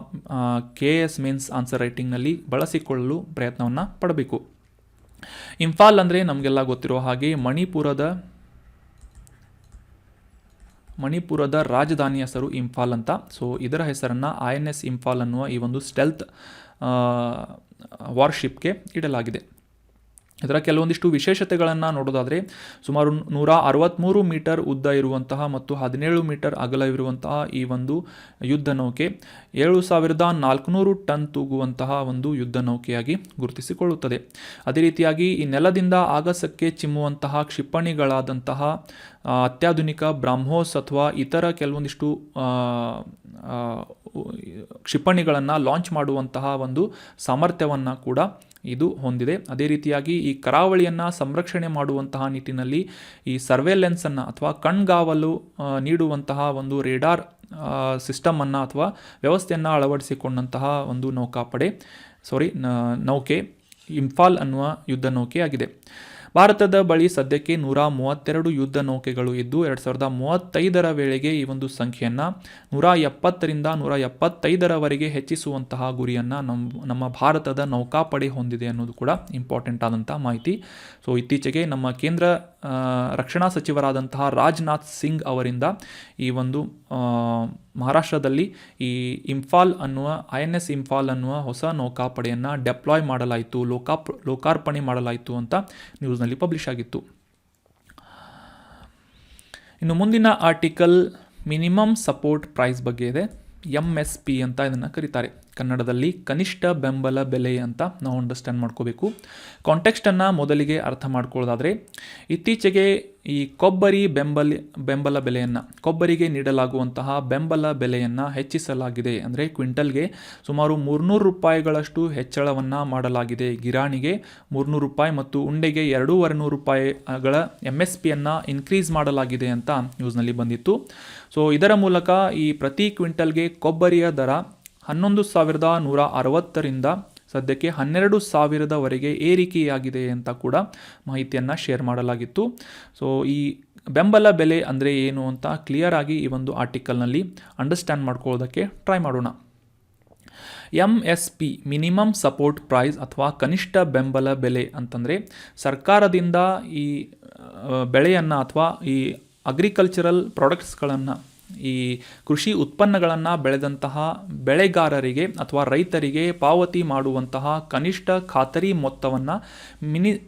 KS ಮೇನ್ಸ್ ಆನ್ಸರ್ ರೈಟಿಂಗ್ನಲ್ಲಿ ಬಳಸಿಕೊಳ್ಳಲು ಪ್ರಯತ್ನವನ್ನು ಪಡಬೇಕು. ಇಂಫಾಲ್ ಅಂದರೆ ನಮಗೆಲ್ಲ ಗೊತ್ತಿರೋ ಹಾಗೆ ಮಣಿಪುರದ ರಾಜಧಾನಿ ಹೆಸರು ಇಂಫಾಲ್ ಅಂತ. ಸೊ ಇದರ ಹೆಸರನ್ನು INS ಇಂಫಾಲ್ ಅನ್ನುವ ಈ ಒಂದು ಸ್ಟೆಲ್ತ್ ವಾರ್ಶಿಪ್ಗೆ ಇಡಲಾಗಿದೆ. ಇದರ ಕೆಲವೊಂದಿಷ್ಟು ವಿಶೇಷತೆಗಳನ್ನು ನೋಡೋದಾದರೆ, ಸುಮಾರು 163 ಮೀಟರ್ ಉದ್ದ ಇರುವಂತಹ ಮತ್ತು 17 ಮೀಟರ್ ಅಗಲವಿರುವಂತಹ ಈ ಒಂದು ಯುದ್ಧ ನೌಕೆ 7400 ಟನ್ ತೂಗುವಂತಹ ಒಂದು ಯುದ್ಧ ನೌಕೆಯಾಗಿ ಗುರುತಿಸಿಕೊಳ್ಳುತ್ತದೆ. ಅದೇ ರೀತಿಯಾಗಿ ಈ ನೆಲದಿಂದ ಆಗಸಕ್ಕೆ ಚಿಮ್ಮುವಂತಹ ಕ್ಷಿಪಣಿಗಳಾದಂತಹ ಅತ್ಯಾಧುನಿಕ ಬ್ರಹ್ಮೋಸ್ ಅಥವಾ ಇತರ ಕೆಲವೊಂದಿಷ್ಟು ಕ್ಷಿಪಣಿಗಳನ್ನು ಲಾಂಚ್ ಮಾಡುವಂತಹ ಒಂದು ಸಾಮರ್ಥ್ಯವನ್ನು ಕೂಡ ಇದು ಹೊಂದಿದೆ. ಅದೇ ರೀತಿಯಾಗಿ ಈ ಕರಾವಳಿಯನ್ನು ಸಂರಕ್ಷಣೆ ಮಾಡುವಂತಹ ನಿಟ್ಟಿನಲ್ಲಿ ಈ ಸರ್ವೇಲೆನ್ಸನ್ನು ಅಥವಾ ಕಣ್ಗಾವಲು ನೀಡುವಂತಹ ಒಂದು ರೇಡಾರ್ ಸಿಸ್ಟಮನ್ನು ಅಥವಾ ವ್ಯವಸ್ಥೆಯನ್ನು ಅಳವಡಿಸಿಕೊಂಡಂತಹ ಒಂದು ನೌಕೆ ಇಂಫಾಲ್ ಅನ್ನುವ ಯುದ್ಧ ನೌಕೆ ಆಗಿದೆ. ಭಾರತದ ಬಳಿ ಸದ್ಯಕ್ಕೆ 132 ಯುದ್ಧ ನೌಕೆಗಳು ಇದ್ದು 2035ರ ವೇಳೆಗೆ ಈ ಒಂದು ಸಂಖ್ಯೆಯನ್ನು 170ರಿಂದ 175ರವರೆಗೆ ಹೆಚ್ಚಿಸುವಂತಹ ಗುರಿಯನ್ನು ನಮ್ಮ ಭಾರತದ ನೌಕಾಪಡೆ ಹೊಂದಿದೆ ಅನ್ನೋದು ಕೂಡ ಇಂಪಾರ್ಟೆಂಟ್ ಆದಂಥ ಮಾಹಿತಿ. ಸೊ ಇತ್ತೀಚೆಗೆ ನಮ್ಮ ಕೇಂದ್ರ ರಕ್ಷಣಾ ಸಚಿವರಾದಂತಹ ರಾಜನಾಥ್ ಸಿಂಗ್ ಅವರಿಂದ ಈ ಒಂದು ಮಹಾರಾಷ್ಟ್ರದಲ್ಲಿ ಈ INS ಇಂಫಾಲ್ ಅನ್ನುವ ಹೊಸ ನೌಕಾಪಡೆಯನ್ನು ಡೆಪ್ಲಾಯ್ ಮಾಡಲಾಯಿತು, ಲೋಕಾರ್ಪಣೆ ಮಾಡಲಾಯಿತು ಅಂತ ನ್ಯೂಸ್ನಲ್ಲಿ ಪಬ್ಲಿಷ್ ಆಗಿತ್ತು. ಇನ್ನು ಮುಂದಿನ ಆರ್ಟಿಕಲ್ ಮಿನಿಮಮ್ ಸಪೋರ್ಟ್ ಪ್ರೈಸ್ ಬಗ್ಗೆ ಇದೆ. MSP ಅಂತ ಇದನ್ನು ಕರೀತಾರೆ. ಕನ್ನಡದಲ್ಲಿ ಕನಿಷ್ಠ ಬೆಂಬಲ ಬೆಲೆ ಅಂತ ನಾವು ಅಂಡರ್ಸ್ಟ್ಯಾಂಡ್ ಮಾಡ್ಕೋಬೇಕು. ಕಾಂಟೆಕ್ಸ್ಟನ್ನು ಮೊದಲಿಗೆ ಅರ್ಥ ಮಾಡ್ಕೊಳ್ಳೋದಾದರೆ, ಇತ್ತೀಚೆಗೆ ಈ ಬೆಂಬಲ ಬೆಲೆಯನ್ನು ಕೊಬ್ಬರಿಗೆ ನೀಡಲಾಗುವಂತಹ ಬೆಂಬಲ ಬೆಲೆಯನ್ನು ಹೆಚ್ಚಿಸಲಾಗಿದೆ. ಅಂದರೆ ಕ್ವಿಂಟಲ್ಗೆ ಸುಮಾರು 300 ರೂಪಾಯಿಗಳಷ್ಟು ಹೆಚ್ಚಳವನ್ನು ಮಾಡಲಾಗಿದೆ. ಗಿರಾಣಿಗೆ 300 ರೂಪಾಯಿ ಮತ್ತು ಉಂಡೆಗೆ 250 ರೂಪಾಯಿಗಳ MSPಯನ್ನು ಇನ್ಕ್ರೀಸ್ ಮಾಡಲಾಗಿದೆ ಅಂತ ನ್ಯೂಸ್ನಲ್ಲಿ ಬಂದಿತ್ತು. ಸೊ ಇದರ ಮೂಲಕ ಈ ಪ್ರತಿ ಕ್ವಿಂಟಲ್ಗೆ ಕೊಬ್ಬರಿಯ ದರ 11,160ರಿಂದ ಸದ್ಯಕ್ಕೆ 12,000ವರೆಗೆ ಏರಿಕೆಯಾಗಿದೆ ಅಂತ ಕೂಡ ಮಾಹಿತಿಯನ್ನು ಶೇರ್ ಮಾಡಲಾಗಿತ್ತು. ಸೊ ಈ ಬೆಂಬಲ ಬೆಲೆ ಅಂದರೆ ಏನು ಅಂತ ಕ್ಲಿಯರ್ ಆಗಿ ಈ ಒಂದು ಆರ್ಟಿಕಲ್ನಲ್ಲಿ ಅಂಡರ್ಸ್ಟ್ಯಾಂಡ್ ಮಾಡ್ಕೊಳ್ಳೋದಕ್ಕೆ ಟ್ರೈ ಮಾಡೋಣ. MSP ಮಿನಿಮಮ್ ಸಪೋರ್ಟ್ ಪ್ರೈಸ್ ಅಥವಾ ಕನಿಷ್ಠ ಬೆಂಬಲ ಬೆಲೆ ಅಂತಂದರೆ ಸರ್ಕಾರದಿಂದ ಈ ಬೆಳೆಯನ್ನು ಅಥವಾ ಈ ಅಗ್ರಿಕಲ್ಚರಲ್ ಪ್ರಾಡಕ್ಟ್ಸ್ಗಳನ್ನು, ಈ ಕೃಷಿ ಉತ್ಪನ್ನಗಳನ್ನು ಬೆಳೆದಂತಹ ಬೆಳೆಗಾರರಿಗೆ ಅಥವಾ ರೈತರಿಗೆ ಪಾವತಿ ಮಾಡುವಂತಹ ಕನಿಷ್ಠ ಖಾತರಿ ಮೊತ್ತವನ್ನು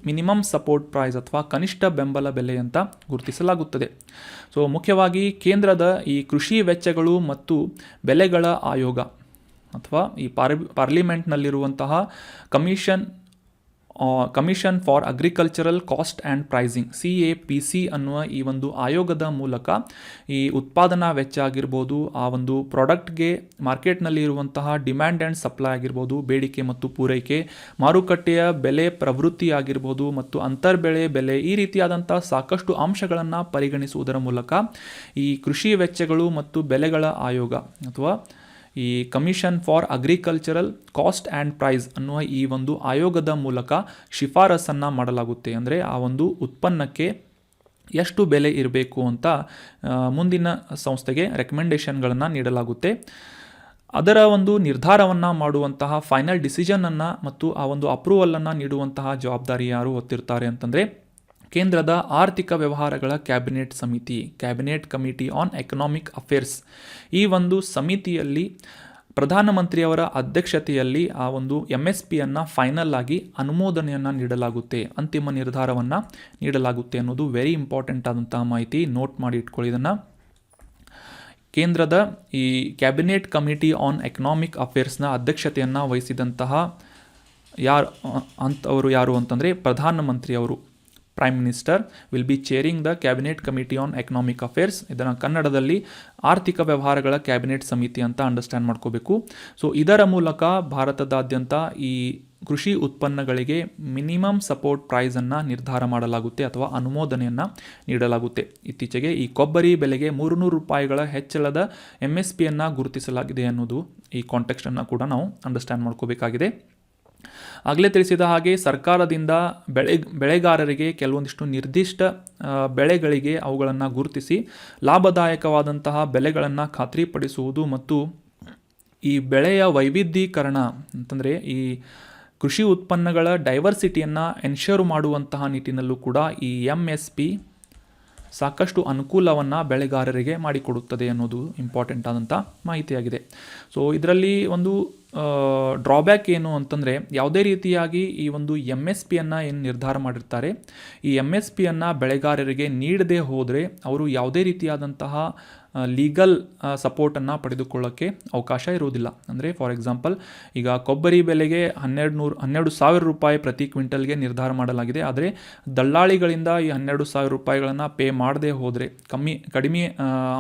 ಮಿನಿಮಮ್ ಸಪೋರ್ಟ್ ಪ್ರೈಸ್ ಅಥವಾ ಕನಿಷ್ಠ ಬೆಂಬಲ ಬೆಲೆ ಅಂತ ಗುರುತಿಸಲಾಗುತ್ತದೆ. ಸೊ ಮುಖ್ಯವಾಗಿ ಕೇಂದ್ರದ ಈ ಕೃಷಿ ವೆಚ್ಚಗಳು ಮತ್ತು ಬೆಲೆಗಳ ಆಯೋಗ ಅಥವಾ ಈ ಪಾರ್ಲಿಮೆಂಟ್ನಲ್ಲಿರುವಂತಹ commission for agricultural cost and pricing CAPC ಅನ್ನುವ ಈ ಒಂದು ಆಯೋಗದ ಮೂಲಕ ಈ ಉತ್ಪಾದನಾ ವೆಚ್ಚ ಆಗಿರ್ಬೋದು, ಆ ಒಂದು ಪ್ರಾಡಕ್ಟ್ಗೆ ಮಾರ್ಕೆಟ್ನಲ್ಲಿ ಇರುವಂತಹ ಡಿಮ್ಯಾಂಡ್ ಆ್ಯಂಡ್ ಸಪ್ಲೈ ಆಗಿರ್ಬೋದು, ಬೇಡಿಕೆ ಮತ್ತು ಪೂರೈಕೆ, ಮಾರುಕಟ್ಟೆಯ ಬೆಲೆ ಪ್ರವೃತ್ತಿ ಆಗಿರ್ಬೋದು ಮತ್ತು ಅಂತರ್ಬೆಳೆ ಬೆಲೆ, ಈ ರೀತಿಯಾದಂಥ ಸಾಕಷ್ಟು ಅಂಶಗಳನ್ನು ಪರಿಗಣಿಸುವುದರ ಮೂಲಕ ಈ ಕೃಷಿ ವೆಚ್ಚಗಳು ಮತ್ತು ಬೆಲೆಗಳ ಆಯೋಗ ಅಥವಾ ಈ commission for agricultural cost and price ಅನ್ನುವ ಈ ಒಂದು ಆಯೋಗದ ಮೂಲಕ ಶಿಫಾರಸನ್ನು ಮಾಡಲಾಗುತ್ತೆ. ಅಂದರೆ ಆ ಒಂದು ಉತ್ಪನ್ನಕ್ಕೆ ಎಷ್ಟು ಬೆಲೆ ಇರಬೇಕು ಅಂತ ಮುಂದಿನ ಸಂಸ್ಥೆಗೆ ರೆಕಮೆಂಡೇಷನ್ಗಳನ್ನು ನೀಡಲಾಗುತ್ತೆ. ಅದರ ಒಂದು ನಿರ್ಧಾರವನ್ನು ಮಾಡುವಂತಹ ಫೈನಲ್ ಡಿಸಿಷನನ್ನು ಮತ್ತು ಆ ಒಂದು ಅಪ್ರೂವಲನ್ನು ನೀಡುವಂತಹ ಜವಾಬ್ದಾರಿ ಯಾರು ಹೊತ್ತಿರ್ತಾರೆ ಅಂತಂದರೆ ಕೇಂದ್ರದ ಆರ್ಥಿಕ ವ್ಯವಹಾರಗಳ ಕ್ಯಾಬಿನೆಟ್ ಸಮಿತಿ, cabinet committee on economic affairs. ಈ ಒಂದು ಸಮಿತಿಯಲ್ಲಿ ಪ್ರಧಾನಮಂತ್ರಿಯವರ ಅಧ್ಯಕ್ಷತೆಯಲ್ಲಿ ಆ ಒಂದು MSPಯನ್ನು ಫೈನಲ್ ಆಗಿ ಅನುಮೋದನೆಯನ್ನು ನೀಡಲಾಗುತ್ತೆ, ಅಂತಿಮ ನಿರ್ಧಾರವನ್ನು ನೀಡಲಾಗುತ್ತೆ ಅನ್ನೋದು ವೆರಿ ಇಂಪಾರ್ಟೆಂಟ್ ಆದಂತಹ ಮಾಹಿತಿ. ನೋಟ್ ಮಾಡಿ ಇಟ್ಕೊಳ್ಳಿ ಇದನ್ನು. ಕೇಂದ್ರದ ಈ ಕ್ಯಾಬಿನೆಟ್ ಕಮಿಟಿ ಆನ್ ಎಕನಾಮಿಕ್ ಅಫೇರ್ಸ್ನ ಅಧ್ಯಕ್ಷತೆಯನ್ನು ವಹಿಸಿದಂತಹ ಅವರು ಯಾರು ಅಂತಂದರೆ ಪ್ರಧಾನಮಂತ್ರಿಯವರು. Prime minister will be Charing the cabinet committee on economic affairs. ಇದನ್ನು ಕನ್ನಡದಲ್ಲಿ ಆರ್ಥಿಕ ವ್ಯವಹಾರಗಳ ಕ್ಯಾಬಿನೆಟ್ ಸಮಿತಿ ಅಂತ ಅಂಡರ್ಸ್ಟ್ಯಾಂಡ್ ಮಾಡ್ಕೋಬೇಕು. ಸೊ ಇದರ ಮೂಲಕ ಭಾರತದಾದ್ಯಂತ ಈ ಕೃಷಿ ಉತ್ಪನ್ನಗಳಿಗೆ ಮಿನಿಮಮ್ ಸಪೋರ್ಟ್ ಪ್ರೈಸನ್ನು ನಿರ್ಧಾರ ಮಾಡಲಾಗುತ್ತೆ ಅಥವಾ ಅನುಮೋದನೆಯನ್ನು ನೀಡಲಾಗುತ್ತೆ. ಇತ್ತೀಚೆಗೆ ಈ ಕೊಬ್ಬರಿ ಬೆಲೆಗೆ 300 ರೂಪಾಯಿಗಳ ಹೆಚ್ಚಳದ MSPಯನ್ನು ಗುರುತಿಸಲಾಗಿದೆ ಅನ್ನೋದು ಈ ಕಾಂಟೆಕ್ಸ್ಟನ್ನು ಕೂಡ ನಾವು ಅಂಡರ್ಸ್ಟ್ಯಾಂಡ್ ಮಾಡ್ಕೋಬೇಕಾಗಿದೆ. ಆಗಲೇ ತಿಳಿಸಿದ ಹಾಗೆ ಸರ್ಕಾರದಿಂದ ಬೆಳೆಗಾರರಿಗೆ ಕೆಲವೊಂದಿಷ್ಟು ನಿರ್ದಿಷ್ಟ ಬೆಳೆಗಳಿಗೆ ಅವುಗಳನ್ನು ಗುರುತಿಸಿ ಲಾಭದಾಯಕವಾದಂತಹ ಬೆಲೆಗಳನ್ನು ಖಾತ್ರಿಪಡಿಸುವುದು ಮತ್ತು ಈ ಬೆಳೆಯ ವೈವಿಧ್ಯೀಕರಣ ಅಂತಂದರೆ ಈ ಕೃಷಿ ಉತ್ಪನ್ನಗಳ ಡೈವರ್ಸಿಟಿಯನ್ನು ಎನ್ಶ್ಯೂರ್ ಮಾಡುವಂತಹ ನಿಟ್ಟಿನಲ್ಲೂ ಕೂಡ ಈ MSP ಸಾಕಷ್ಟು ಅನುಕೂಲವನ್ನು ಬೆಳೆಗಾರರಿಗೆ ಮಾಡಿಕೊಡುತ್ತದೆ ಅನ್ನೋದು ಇಂಪಾರ್ಟೆಂಟ್ ಆದಂಥ ಮಾಹಿತಿಯಾಗಿದೆ. ಸೊ ಇದರಲ್ಲಿ ಒಂದು ಡ್ರಾಬ್ಯಾಕ್ ಏನು ಅಂತಂದರೆ, ಯಾವುದೇ ರೀತಿಯಾಗಿ ಈ ಒಂದು MSPಯನ್ನು ಏನು ನಿರ್ಧಾರ ಮಾಡಿರ್ತಾರೆ, ಈ MSPಯನ್ನು ಬೆಳೆಗಾರರಿಗೆ ನೀಡದೇ ಹೋದರೆ ಅವರು ಯಾವುದೇ ರೀತಿಯಾದಂತಹ ಲೀಗಲ್ ಸಪೋರ್ಟನ್ನು ಪಡೆದುಕೊಳ್ಳೋಕ್ಕೆ ಅವಕಾಶ ಇರುವುದಿಲ್ಲ. ಅಂದರೆ ಫಾರ್ ಎಕ್ಸಾಂಪಲ್, ಈಗ ಕೊಬ್ಬರಿ ಬೆಲೆಗೆ 12,000 ರೂಪಾಯಿ ಪ್ರತಿ ಕ್ವಿಂಟಲ್ಗೆ ನಿರ್ಧಾರ ಮಾಡಲಾಗಿದೆ. ಆದರೆ ದಳ್ಳಾಳಿಗಳಿಂದ ಈ 12,000 ರೂಪಾಯಿಗಳನ್ನು ಪೇ ಮಾಡದೇ ಹೋದರೆ, ಕಡಿಮೆ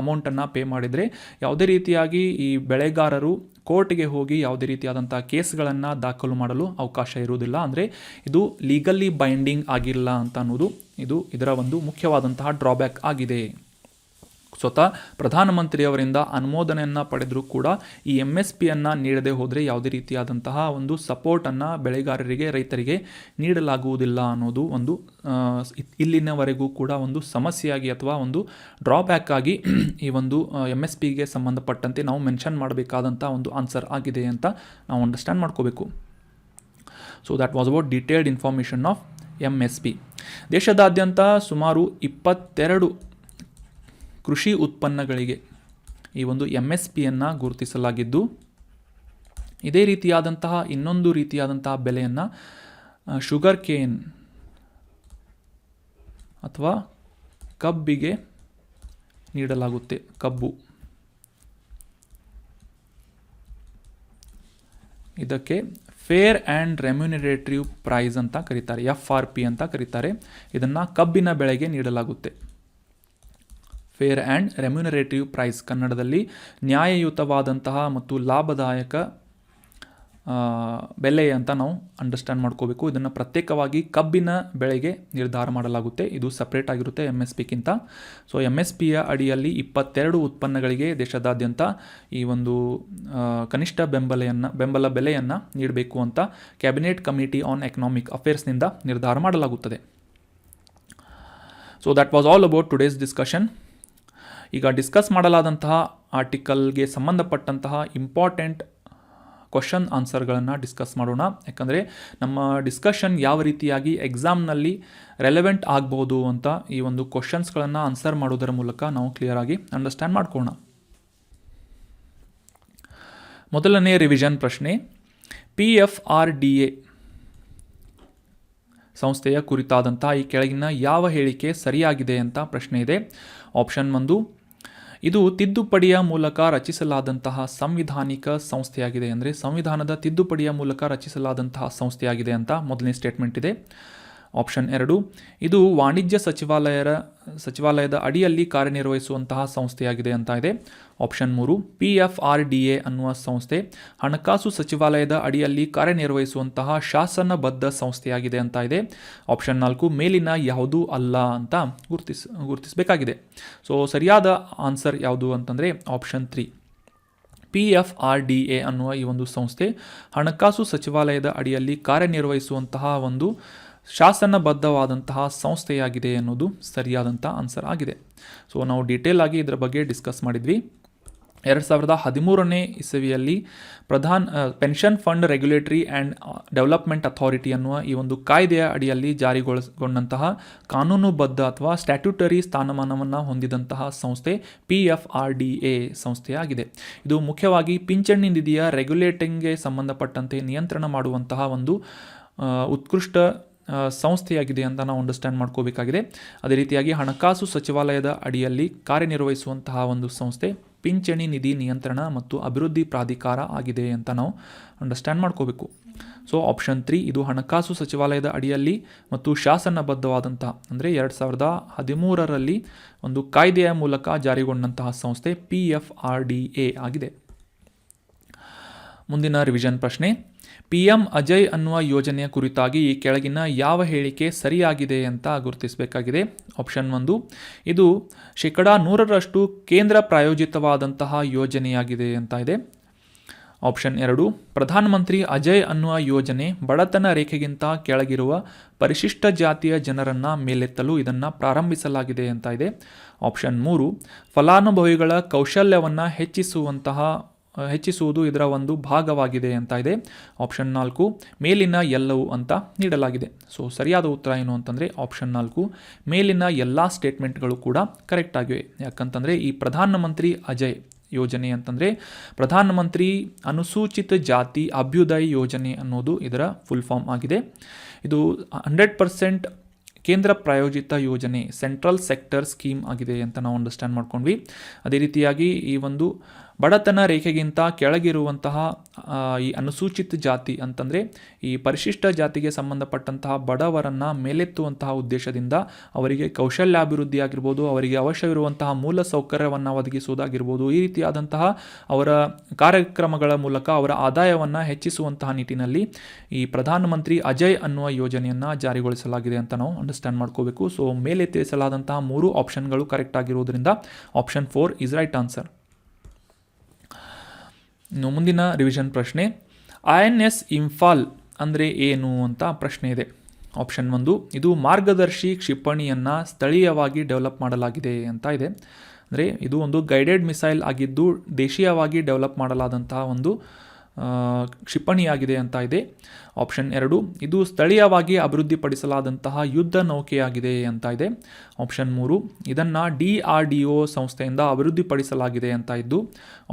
ಅಮೌಂಟನ್ನು ಪೇ ಮಾಡಿದರೆ, ಯಾವುದೇ ರೀತಿಯಾಗಿ ಈ ಬೆಳೆಗಾರರು ಕೋರ್ಟ್ಗೆ ಹೋಗಿ ಯಾವುದೇ ರೀತಿಯಾದಂಥ ಕೇಸ್ಗಳನ್ನು ದಾಖಲು ಮಾಡಲು ಅವಕಾಶ ಇರುವುದಿಲ್ಲ. ಅಂದರೆ ಇದು ಲೀಗಲಿ ಬೈಂಡಿಂಗ್ ಆಗಿಲ್ಲ ಅಂತ ಅನ್ನೋದು ಇದರ ಒಂದು ಮುಖ್ಯವಾದಂತಹ ಡ್ರಾಬ್ಯಾಕ್ ಆಗಿದೆ. ಸ್ವತಃ ಪ್ರಧಾನಮಂತ್ರಿಯವರಿಂದ ಅನುಮೋದನೆಯನ್ನು ಪಡೆದರೂ ಕೂಡ ಈ MSPಯನ್ನು ನೀಡದೆ ಹೋದರೆ ಯಾವುದೇ ರೀತಿಯಾದಂತಹ ಒಂದು ಸಪೋರ್ಟನ್ನು ಬೆಳೆಗಾರರಿಗೆ, ರೈತರಿಗೆ ನೀಡಲಾಗುವುದಿಲ್ಲ ಅನ್ನೋದು ಒಂದು ಇಲ್ಲಿನವರೆಗೂ ಕೂಡ ಒಂದು ಸಮಸ್ಯೆಯಾಗಿ ಅಥವಾ ಒಂದು ಡ್ರಾಬ್ಯಾಕ್ ಆಗಿ ಈ ಒಂದು MSPಗೆ ಸಂಬಂಧಪಟ್ಟಂತೆ ನಾವು ಮೆನ್ಷನ್ ಮಾಡಬೇಕಾದಂಥ ಒಂದು ಆನ್ಸರ್ ಆಗಿದೆ ಅಂತ ನಾವು ಅಂಡರ್ಸ್ಟ್ಯಾಂಡ್ ಮಾಡ್ಕೋಬೇಕು. So that was about detailed information of MSP. ದೇಶದಾದ್ಯಂತ ಸುಮಾರು 22 ಕೃಷಿ ಉತ್ಪನ್ನಗಳಿಗೆ ಈ ಒಂದು MSPಯನ್ನು ಗುರುತಿಸಲಾಗಿದ್ದು, ಇದೇ ರೀತಿಯಾದಂತಹ ಇನ್ನೊಂದು ರೀತಿಯಾದಂತಹ ಬೆಲೆಯನ್ನು ಶುಗರ್ ಕೇನ್ ಅಥವಾ ಕಬ್ಬಿಗೆ ನೀಡಲಾಗುತ್ತೆ. ಕಬ್ಬು, ಇದಕ್ಕೆ ಫೇರ್ ಆ್ಯಂಡ್ ರೆಮ್ಯುನರೇಟಿವ್ ಪ್ರೈಸ್ ಅಂತ ಕರೀತಾರೆ, FRP ಅಂತ ಕರೀತಾರೆ. ಇದನ್ನು ಕಬ್ಬಿನ ಬೆಳೆಗೆ ನೀಡಲಾಗುತ್ತೆ. ಫೇರ್ ಆ್ಯಂಡ್ ರೆಮ್ಯುನರೇಟಿವ್ ಪ್ರೈಸ್, ಕನ್ನಡದಲ್ಲಿ ನ್ಯಾಯಯುತವಾದಂತಹ ಮತ್ತು ಲಾಭದಾಯಕ ಬೆಲೆ ಅಂತ ನಾವು ಅಂಡರ್ಸ್ಟ್ಯಾಂಡ್ ಮಾಡ್ಕೋಬೇಕು. ಇದನ್ನು ಪ್ರತ್ಯೇಕವಾಗಿ ಕಬ್ಬಿನ ಬೆಳೆಗೆ ನಿರ್ಧಾರ ಮಾಡಲಾಗುತ್ತೆ. ಇದು ಸಪ್ರೇಟ್ ಆಗಿರುತ್ತೆ MSPಗಿಂತ. ಸೊ MSPಯ ಅಡಿಯಲ್ಲಿ 22 ಉತ್ಪನ್ನಗಳಿಗೆ ದೇಶದಾದ್ಯಂತ ಈ ಒಂದು ಕನಿಷ್ಠ ಬೆಂಬಲ ಬೆಲೆಯನ್ನು ನೀಡಬೇಕು ಅಂತ ಕ್ಯಾಬಿನೆಟ್ ಕಮಿಟಿ ಆನ್ ಎಕನಾಮಿಕ್ ಅಫೇರ್ಸ್ನಿಂದ ನಿರ್ಧಾರ ಮಾಡಲಾಗುತ್ತದೆ. So that was all about today's discussion. ಈಗ ಡಿಸ್ಕಸ್ ಮಾಡಲಾದಂತಹ ಆರ್ಟಿಕಲ್ಗೆ ಸಂಬಂಧಪಟ್ಟಂತಹ ಇಂಪಾರ್ಟೆಂಟ್ ಕ್ವಶನ್ ಆನ್ಸರ್ಗಳನ್ನು ಡಿಸ್ಕಸ್ ಮಾಡೋಣ. ಯಾಕಂದರೆ ನಮ್ಮ ಡಿಸ್ಕಷನ್ ಯಾವ ರೀತಿಯಾಗಿ ಎಕ್ಸಾಮ್ನಲ್ಲಿ ರೆಲೆವೆಂಟ್ ಆಗ್ಬೋದು ಅಂತ ಈ ಒಂದು ಕ್ವಶನ್ಸ್ಗಳನ್ನು ಆನ್ಸರ್ ಮಾಡೋದರ ಮೂಲಕ ನಾವು ಕ್ಲಿಯರಾಗಿ ಅಂಡರ್ಸ್ಟ್ಯಾಂಡ್ ಮಾಡ್ಕೊಳ್ಳೋಣ. ಮೊದಲನೇ ರಿವಿಷನ್ ಪ್ರಶ್ನೆ, PFRDA ಸಂಸ್ಥೆಯ ಕುರಿತಾದಂತಹ ಈ ಕೆಳಗಿನ ಯಾವ ಹೇಳಿಕೆ ಸರಿಯಾಗಿದೆ ಅಂತ ಪ್ರಶ್ನೆ ಇದೆ. ಆಪ್ಷನ್ 1, ಇದು ತಿದ್ದುಪಡಿಯ ಮೂಲಕ ರಚಿಸಲಾದಂತಹ ಸಂವಿಧಾನಿಕ ಸಂಸ್ಥೆಯಾಗಿದೆ. ಅಂದರೆ ಸಂವಿಧಾನದ ತಿದ್ದುಪಡಿಯ ಮೂಲಕ ರಚಿಸಲಾದಂತಹ ಸಂಸ್ಥೆಯಾಗಿದೆ ಅಂತ ಮೊದಲನೇ ಸ್ಟೇಟ್ಮೆಂಟ್ ಇದೆ. ಆಪ್ಷನ್ 2, ಇದು ವಾಣಿಜ್ಯ ಸಚಿವಾಲಯದ ಅಡಿಯಲ್ಲಿ ಕಾರ್ಯನಿರ್ವಹಿಸುವಂತಹ ಸಂಸ್ಥೆಯಾಗಿದೆ ಅಂತ ಇದೆ. ಆಪ್ಷನ್ 3, PFRDA ಅನ್ನುವ ಸಂಸ್ಥೆ ಹಣಕಾಸು ಸಚಿವಾಲಯದ ಅಡಿಯಲ್ಲಿ ಕಾರ್ಯನಿರ್ವಹಿಸುವಂತಹ ಶಾಸನಬದ್ಧ ಸಂಸ್ಥೆಯಾಗಿದೆ ಅಂತ ಇದೆ. ಆಪ್ಷನ್ 4, ಮೇಲಿನ ಯಾವುದೂ ಅಲ್ಲ ಅಂತ ಗುರುತಿಸಬೇಕಾಗಿದೆ. ಸೊ ಸರಿಯಾದ ಆನ್ಸರ್ ಯಾವುದು ಅಂತಂದರೆ ಆಪ್ಷನ್ 3, PFRDA ಅನ್ನುವ ಈ ಒಂದು ಸಂಸ್ಥೆ ಹಣಕಾಸು ಸಚಿವಾಲಯದ ಅಡಿಯಲ್ಲಿ ಕಾರ್ಯನಿರ್ವಹಿಸುವಂತಹ ಒಂದು ಶಾಸನಬದ್ಧವಾದಂತಹ ಸಂಸ್ಥೆಯಾಗಿದೆ ಅನ್ನೋದು ಸರಿಯಾದಂಥ ಆನ್ಸರ್ ಆಗಿದೆ. ಸೊ ನಾವು ಡೀಟೇಲ್ ಆಗಿ ಇದರ ಬಗ್ಗೆ ಡಿಸ್ಕಸ್ ಮಾಡಿದ್ವಿ. 2013ನೇ ಇಸವಿಯಲ್ಲಿ pension fund regulatory and development authority ಅನ್ನುವ ಈ ಒಂದು ಕಾಯ್ದೆಯ ಅಡಿಯಲ್ಲಿ ಜಾರಿಗೊಳಿಸಿಕೊಂಡಂತಹ ಕಾನೂನುಬದ್ಧ ಅಥವಾ ಸ್ಟ್ಯಾಟ್ಯೂಟರಿ ಸ್ಥಾನಮಾನವನ್ನು ಹೊಂದಿದಂತಹ ಸಂಸ್ಥೆ PFRDA ಸಂಸ್ಥೆಯಾಗಿದೆ. ಇದು ಮುಖ್ಯವಾಗಿ ಪಿಂಚಣಿ ನಿಧಿಯ ರೆಗ್ಯುಲೇಟಿಂಗ್ಗೆ ಸಂಬಂಧಪಟ್ಟಂತೆ ನಿಯಂತ್ರಣ ಮಾಡುವಂತಹ ಒಂದು ಉತ್ಕೃಷ್ಟ ಸಂಸ್ಥೆಯಾಗಿದೆ ಅಂತ ನಾವು ಅಂಡರ್ಸ್ಟ್ಯಾಂಡ್ ಮಾಡ್ಕೋಬೇಕಾಗಿದೆ. ಅದೇ ರೀತಿಯಾಗಿ ಹಣಕಾಸು ಸಚಿವಾಲಯದ ಅಡಿಯಲ್ಲಿ ಕಾರ್ಯನಿರ್ವಹಿಸುವಂತಹ ಒಂದು ಸಂಸ್ಥೆ ಪಿಂಚಣಿ ನಿಧಿ ನಿಯಂತ್ರಣ ಮತ್ತು ಅಭಿವೃದ್ಧಿ ಪ್ರಾಧಿಕಾರ ಆಗಿದೆ ಅಂತ ನಾವು ಅಂಡರ್ಸ್ಟ್ಯಾಂಡ್ ಮಾಡ್ಕೋಬೇಕು. ಸೊ ಆಪ್ಷನ್ 3, ಇದು ಹಣಕಾಸು ಸಚಿವಾಲಯದ ಅಡಿಯಲ್ಲಿ ಮತ್ತು ಶಾಸನಬದ್ಧವಾದಂತಹ ಅಂದರೆ 2013ರಲ್ಲಿ ಒಂದು ಕಾಯ್ದೆಯ ಮೂಲಕ ಜಾರಿಗೊಂಡಂತಹ ಸಂಸ್ಥೆ PFRDA ಆಗಿದೆ. ಮುಂದಿನ ರಿವಿಷನ್ ಪ್ರಶ್ನೆ, PM ಅಜಯ್ ಅನ್ನುವ ಯೋಜನೆಯ ಕುರಿತಾಗಿ ಈ ಕೆಳಗಿನ ಯಾವ ಹೇಳಿಕೆ ಸರಿಯಾಗಿದೆ ಅಂತ ಗುರುತಿಸಬೇಕಾಗಿದೆ. ಆಪ್ಷನ್ 1, ಇದು 100% ಕೇಂದ್ರ ಪ್ರಾಯೋಜಿತವಾದಂತಹ ಯೋಜನೆಯಾಗಿದೆ ಅಂತ ಇದೆ. ಆಪ್ಷನ್ 2, ಪ್ರಧಾನಮಂತ್ರಿ ಅಜಯ್ ಅನ್ನುವ ಯೋಜನೆ ಬಡತನ ರೇಖೆಗಿಂತ ಕೆಳಗಿರುವ ಪರಿಶಿಷ್ಟ ಜಾತಿಯ ಜನರನ್ನು ಮೇಲೆತ್ತಲು ಇದನ್ನು ಪ್ರಾರಂಭಿಸಲಾಗಿದೆ ಅಂತ ಇದೆ. ಆಪ್ಷನ್ 3, ಫಲಾನುಭವಿಗಳ ಕೌಶಲ್ಯವನ್ನು ಹೆಚ್ಚಿಸುವುದು ಇದರ ಒಂದು ಭಾಗವಾಗಿದೆ ಅಂತ ಇದೆ. ಆಪ್ಷನ್ 4, ಮೇಲಿನ ಎಲ್ಲವೂ ಅಂತ ನೀಡಲಾಗಿದೆ. ಸೊ ಸರಿಯಾದ ಉತ್ತರ ಏನು ಅಂತಂದರೆ ಆಪ್ಷನ್ 4, ಮೇಲಿನ ಎಲ್ಲ ಸ್ಟೇಟ್ಮೆಂಟ್ಗಳು ಕೂಡ ಕರೆಕ್ಟ್ ಆಗಿವೆ. ಯಾಕಂತಂದರೆ ಈ ಪ್ರಧಾನಮಂತ್ರಿ ಅಜಯ್ ಯೋಜನೆ ಅಂತಂದರೆ ಪ್ರಧಾನಮಂತ್ರಿ ಅನುಸೂಚಿತ ಜಾತಿ ಅಭ್ಯುದಯ ಯೋಜನೆ ಅನ್ನೋದು ಇದರ ಫುಲ್ ಫಾರ್ಮ್ ಆಗಿದೆ. ಇದು 100% ಕೇಂದ್ರ ಪ್ರಾಯೋಜಿತ ಯೋಜನೆ, ಸೆಂಟ್ರಲ್ ಸೆಕ್ಟರ್ ಸ್ಕೀಮ್ ಆಗಿದೆ ಅಂತ ನಾವು ಅಂಡರ್ಸ್ಟ್ಯಾಂಡ್ ಮಾಡ್ಕೊಂಡ್ವಿ. ಅದೇ ರೀತಿಯಾಗಿ ಈ ಒಂದು ಬಡತನ ರೇಖೆಗಿಂತ ಕೆಳಗಿರುವಂತಹ ಈ ಅನುಸೂಚಿತ ಜಾತಿ ಅಂತಂದರೆ ಈ ಪರಿಶಿಷ್ಟ ಜಾತಿಗೆ ಸಂಬಂಧಪಟ್ಟಂತಹ ಬಡವರನ್ನು ಮೇಲೆತ್ತುವಂತಹ ಉದ್ದೇಶದಿಂದ ಅವರಿಗೆ ಕೌಶಲ್ಯಾಭಿವೃದ್ಧಿ ಆಗಿರ್ಬೋದು, ಅವರಿಗೆ ಅವಶ್ಯವಿರುವಂತಹ ಮೂಲ ಸೌಕರ್ಯವನ್ನು ಒದಗಿಸುವುದಾಗಿರ್ಬೋದು, ಈ ರೀತಿಯಾದಂತಹ ಅವರ ಕಾರ್ಯಕ್ರಮಗಳ ಮೂಲಕ ಅವರ ಆದಾಯವನ್ನು ಹೆಚ್ಚಿಸುವಂತಹ ನಿಟ್ಟಿನಲ್ಲಿ ಈ ಪ್ರಧಾನಮಂತ್ರಿ ಅಜಯ್ ಅನ್ನುವ ಯೋಜನೆಯನ್ನು ಜಾರಿಗೊಳಿಸಲಾಗಿದೆ ಅಂತ ನಾವು ಅಂಡರ್ಸ್ಟ್ಯಾಂಡ್ ಮಾಡ್ಕೋಬೇಕು. ಸೊ ಮೇಲೆ ತಿಳಿಸಲಾದಂತಹ 3 ಆಪ್ಷನ್ಗಳು ಕರೆಕ್ಟ್ ಆಗಿರುವುದರಿಂದ ಆಪ್ಷನ್ 4 ಇಸ್ ರೈಟ್ ಆನ್ಸರ್. ಇನ್ನು ಮುಂದಿನ ರಿವಿಷನ್ ಪ್ರಶ್ನೆ, INS ಇಂಫಾಲ್ ಅಂದರೆ ಏನು ಅಂತ ಪ್ರಶ್ನೆ ಇದೆ. ಆಪ್ಷನ್ 1, ಇದು ಮಾರ್ಗದರ್ಶಿ ಕ್ಷಿಪಣಿಯನ್ನು ಸ್ಥಳೀಯವಾಗಿ ಡೆವಲಪ್ ಮಾಡಲಾಗಿದೆ ಅಂತ ಇದೆ. ಅಂದರೆ ಇದು ಒಂದು ಗೈಡೆಡ್ ಮಿಸೈಲ್ ಆಗಿದ್ದು ದೇಶೀಯವಾಗಿ ಡೆವಲಪ್ ಮಾಡಲಾದಂತಹ ಒಂದು ಕ್ಷಿಪಣಿಯಾಗಿದೆ ಅಂತ ಇದೆ. ಆಪ್ಷನ್ 2, ಇದು ಸ್ಥಳೀಯವಾಗಿ ಅಭಿವೃದ್ಧಿಪಡಿಸಲಾದಂತಹ ಯುದ್ಧ ನೌಕೆಯಾಗಿದೆ ಅಂತ ಇದೆ. ಆಪ್ಷನ್ 3, ಇದನ್ನು DRDO ಸಂಸ್ಥೆಯಿಂದ ಅಭಿವೃದ್ಧಿಪಡಿಸಲಾಗಿದೆ ಅಂತ ಇದ್ದು.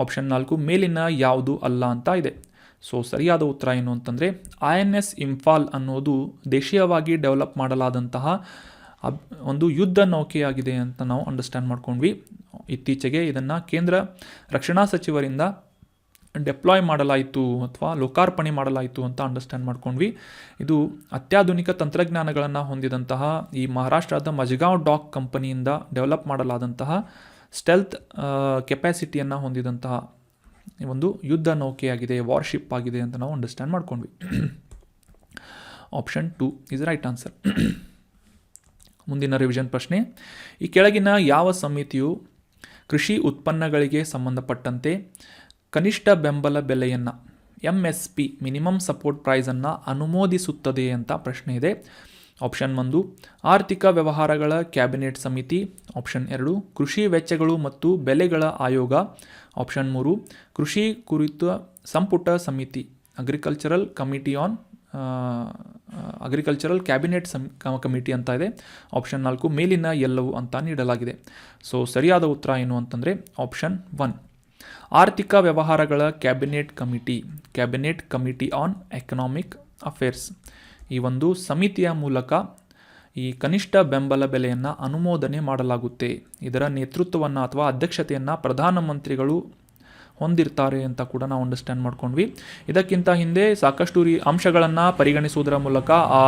ಆಪ್ಷನ್ 4, ಮೇಲಿನ ಯಾವುದು ಅಲ್ಲ ಅಂತ ಇದೆ. ಸೊ ಸರಿಯಾದ ಉತ್ತರ ಏನು ಅಂತಂದರೆ INS ಇಂಫಾಲ್ ಅನ್ನೋದು ದೇಶೀಯವಾಗಿ ಡೆವಲಪ್ ಮಾಡಲಾದಂತಹ ಒಂದು ಯುದ್ಧ ನೌಕೆಯಾಗಿದೆ ಅಂತ ನಾವು ಅಂಡರ್ಸ್ಟ್ಯಾಂಡ್ ಮಾಡ್ಕೊಂಡ್ವಿ. ಇತ್ತೀಚೆಗೆ ಇದನ್ನು ಕೇಂದ್ರ ರಕ್ಷಣಾ ಸಚಿವರಿಂದ ಡೆಪ್ಲಾಯ್ ಮಾಡಲಾಯಿತು ಅಥವಾ ಲೋಕಾರ್ಪಣೆ ಮಾಡಲಾಯಿತು ಅಂತ ಅಂಡರ್ಸ್ಟ್ಯಾಂಡ್ ಮಾಡ್ಕೊಂಡ್ವಿ. ಇದು ಅತ್ಯಾಧುನಿಕ ತಂತ್ರಜ್ಞಾನಗಳನ್ನು ಹೊಂದಿದಂತಹ ಈ ಮಹಾರಾಷ್ಟ್ರದ ಮಜಗಾಂವ್ ಡಾಕ್ ಕಂಪನಿಯಿಂದ ಡೆವಲಪ್ ಮಾಡಲಾದಂತಹ ಸ್ಟೆಲ್ತ್ ಕೆಪಾಸಿಟಿಯನ್ನು ಹೊಂದಿದಂತಹ ಒಂದು ಯುದ್ಧ ನೌಕೆಯಾಗಿದೆ, ವಾರ್ಶಿಪ್ ಆಗಿದೆ ಅಂತ ನಾವು ಅಂಡರ್ಸ್ಟ್ಯಾಂಡ್ ಮಾಡ್ಕೊಂಡ್ವಿ. Option 2 is right answer. ಮುಂದಿನ ರಿವಿಷನ್ ಪ್ರಶ್ನೆ, ಈ ಕೆಳಗಿನ ಯಾವ ಸಮಿತಿಯು ಕೃಷಿ ಉತ್ಪನ್ನಗಳಿಗೆ ಸಂಬಂಧಪಟ್ಟಂತೆ ಕನಿಷ್ಠ ಬೆಂಬಲ ಬೆಲೆಯನ್ನು MSP ಮಿನಿಮಮ್ ಸಪೋರ್ಟ್ ಪ್ರೈಸನ್ನು ಅನುಮೋದಿಸುತ್ತದೆ ಅಂತ ಪ್ರಶ್ನೆ ಇದೆ. ಆಪ್ಷನ್ 1, ಆರ್ಥಿಕ ವ್ಯವಹಾರಗಳ ಕ್ಯಾಬಿನೆಟ್ ಸಮಿತಿ. ಆಪ್ಷನ್ 2, ಕೃಷಿ ವೆಚ್ಚಗಳು ಮತ್ತು ಬೆಲೆಗಳ ಆಯೋಗ. ಆಪ್ಷನ್ 3, ಕೃಷಿ ಕುರಿತ ಸಂಪುಟ ಸಮಿತಿ, ಅಗ್ರಿಕಲ್ಚರಲ್ ಕ್ಯಾಬಿನೆಟ್ ಕಮಿಟಿ ಅಂತ ಇದೆ. ಆಪ್ಷನ್ 4, ಮೇಲಿನ ಎಲ್ಲವೂ ಅಂತ ನೀಡಲಾಗಿದೆ. ಸೊ ಸರಿಯಾದ ಉತ್ತರ ಏನು ಅಂತಂದರೆ ಆಪ್ಷನ್ 1, ಆರ್ಥಿಕ ವ್ಯವಹಾರಗಳ cabinet committee on economic affairs. ಈ ಒಂದು ಸಮಿತಿಯ ಮೂಲಕ ಈ ಕನಿಷ್ಠ ಬೆಂಬಲ ಬೆಲೆಯನ್ನು ಅನುಮೋದನೆ ಮಾಡಲಾಗುತ್ತೆ. ಇದರ ನೇತೃತ್ವವನ್ನು ಅಥವಾ ಅಧ್ಯಕ್ಷತೆಯನ್ನು ಪ್ರಧಾನಮಂತ್ರಿಗಳು ಹೊಂದಿರ್ತಾರೆ ಅಂತ ಕೂಡ ನಾವು ಅಂಡರ್ಸ್ಟ್ಯಾಂಡ್ ಮಾಡ್ಕೊಂಡ್ವಿ. ಇದಕ್ಕಿಂತ ಹಿಂದೆ ಸಾಕಷ್ಟು ಅಂಶಗಳನ್ನು ಪರಿಗಣಿಸುವುದರ ಮೂಲಕ ಆ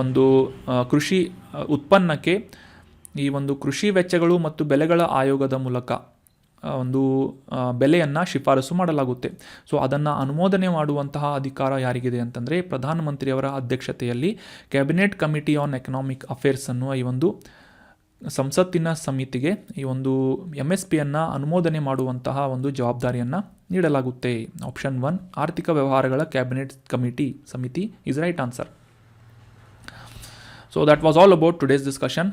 ಒಂದು ಕೃಷಿ ಉತ್ಪನ್ನಕ್ಕೆ ಈ ಒಂದು ಕೃಷಿ ವೆಚ್ಚಗಳು ಮತ್ತು ಬೆಲೆಗಳ ಆಯೋಗದ ಮೂಲಕ ಒಂದು ಬೆಲೆಯನ್ನು ಶಿಫಾರಸು ಮಾಡಲಾಗುತ್ತೆ. ಸೊ ಅದನ್ನು ಅನುಮೋದನೆ ಮಾಡುವಂತಹ ಅಧಿಕಾರ ಯಾರಿಗಿದೆ ಅಂತಂದರೆ ಪ್ರಧಾನಮಂತ್ರಿಯವರ ಅಧ್ಯಕ್ಷತೆಯಲ್ಲಿ cabinet committee on economic affairs ಅನ್ನುವ ಈ ಒಂದು ಸಂಸತ್ತಿನ ಸಮಿತಿಗೆ ಈ ಒಂದು MSPಯನ್ನು ಅನುಮೋದನೆ ಮಾಡುವಂತಹ ಒಂದು ಜವಾಬ್ದಾರಿಯನ್ನು ನೀಡಲಾಗುತ್ತೆ. ಆಪ್ಷನ್ 1, ಆರ್ಥಿಕ ವ್ಯವಹಾರಗಳ ಕ್ಯಾಬಿನೆಟ್ ಸಮಿತಿ is right answer. So that was all about today's discussion.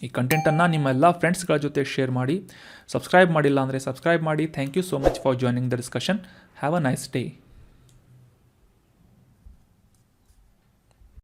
ಈ ಕಂಟೆಂಟನ್ನು ನಿಮ್ಮ ಎಲ್ಲ ಫ್ರೆಂಡ್ಸ್ಗಳ ಜೊತೆ ಶೇರ್ ಮಾಡಿ. ಸಬ್ಸ್ಕ್ರೈಬ್ ಮಾಡಿಲ್ಲ ಅಂದರೆ ಸಬ್ಸ್ಕ್ರೈಬ್ ಮಾಡಿ. Thank you so much for joining the discussion. Have a nice day.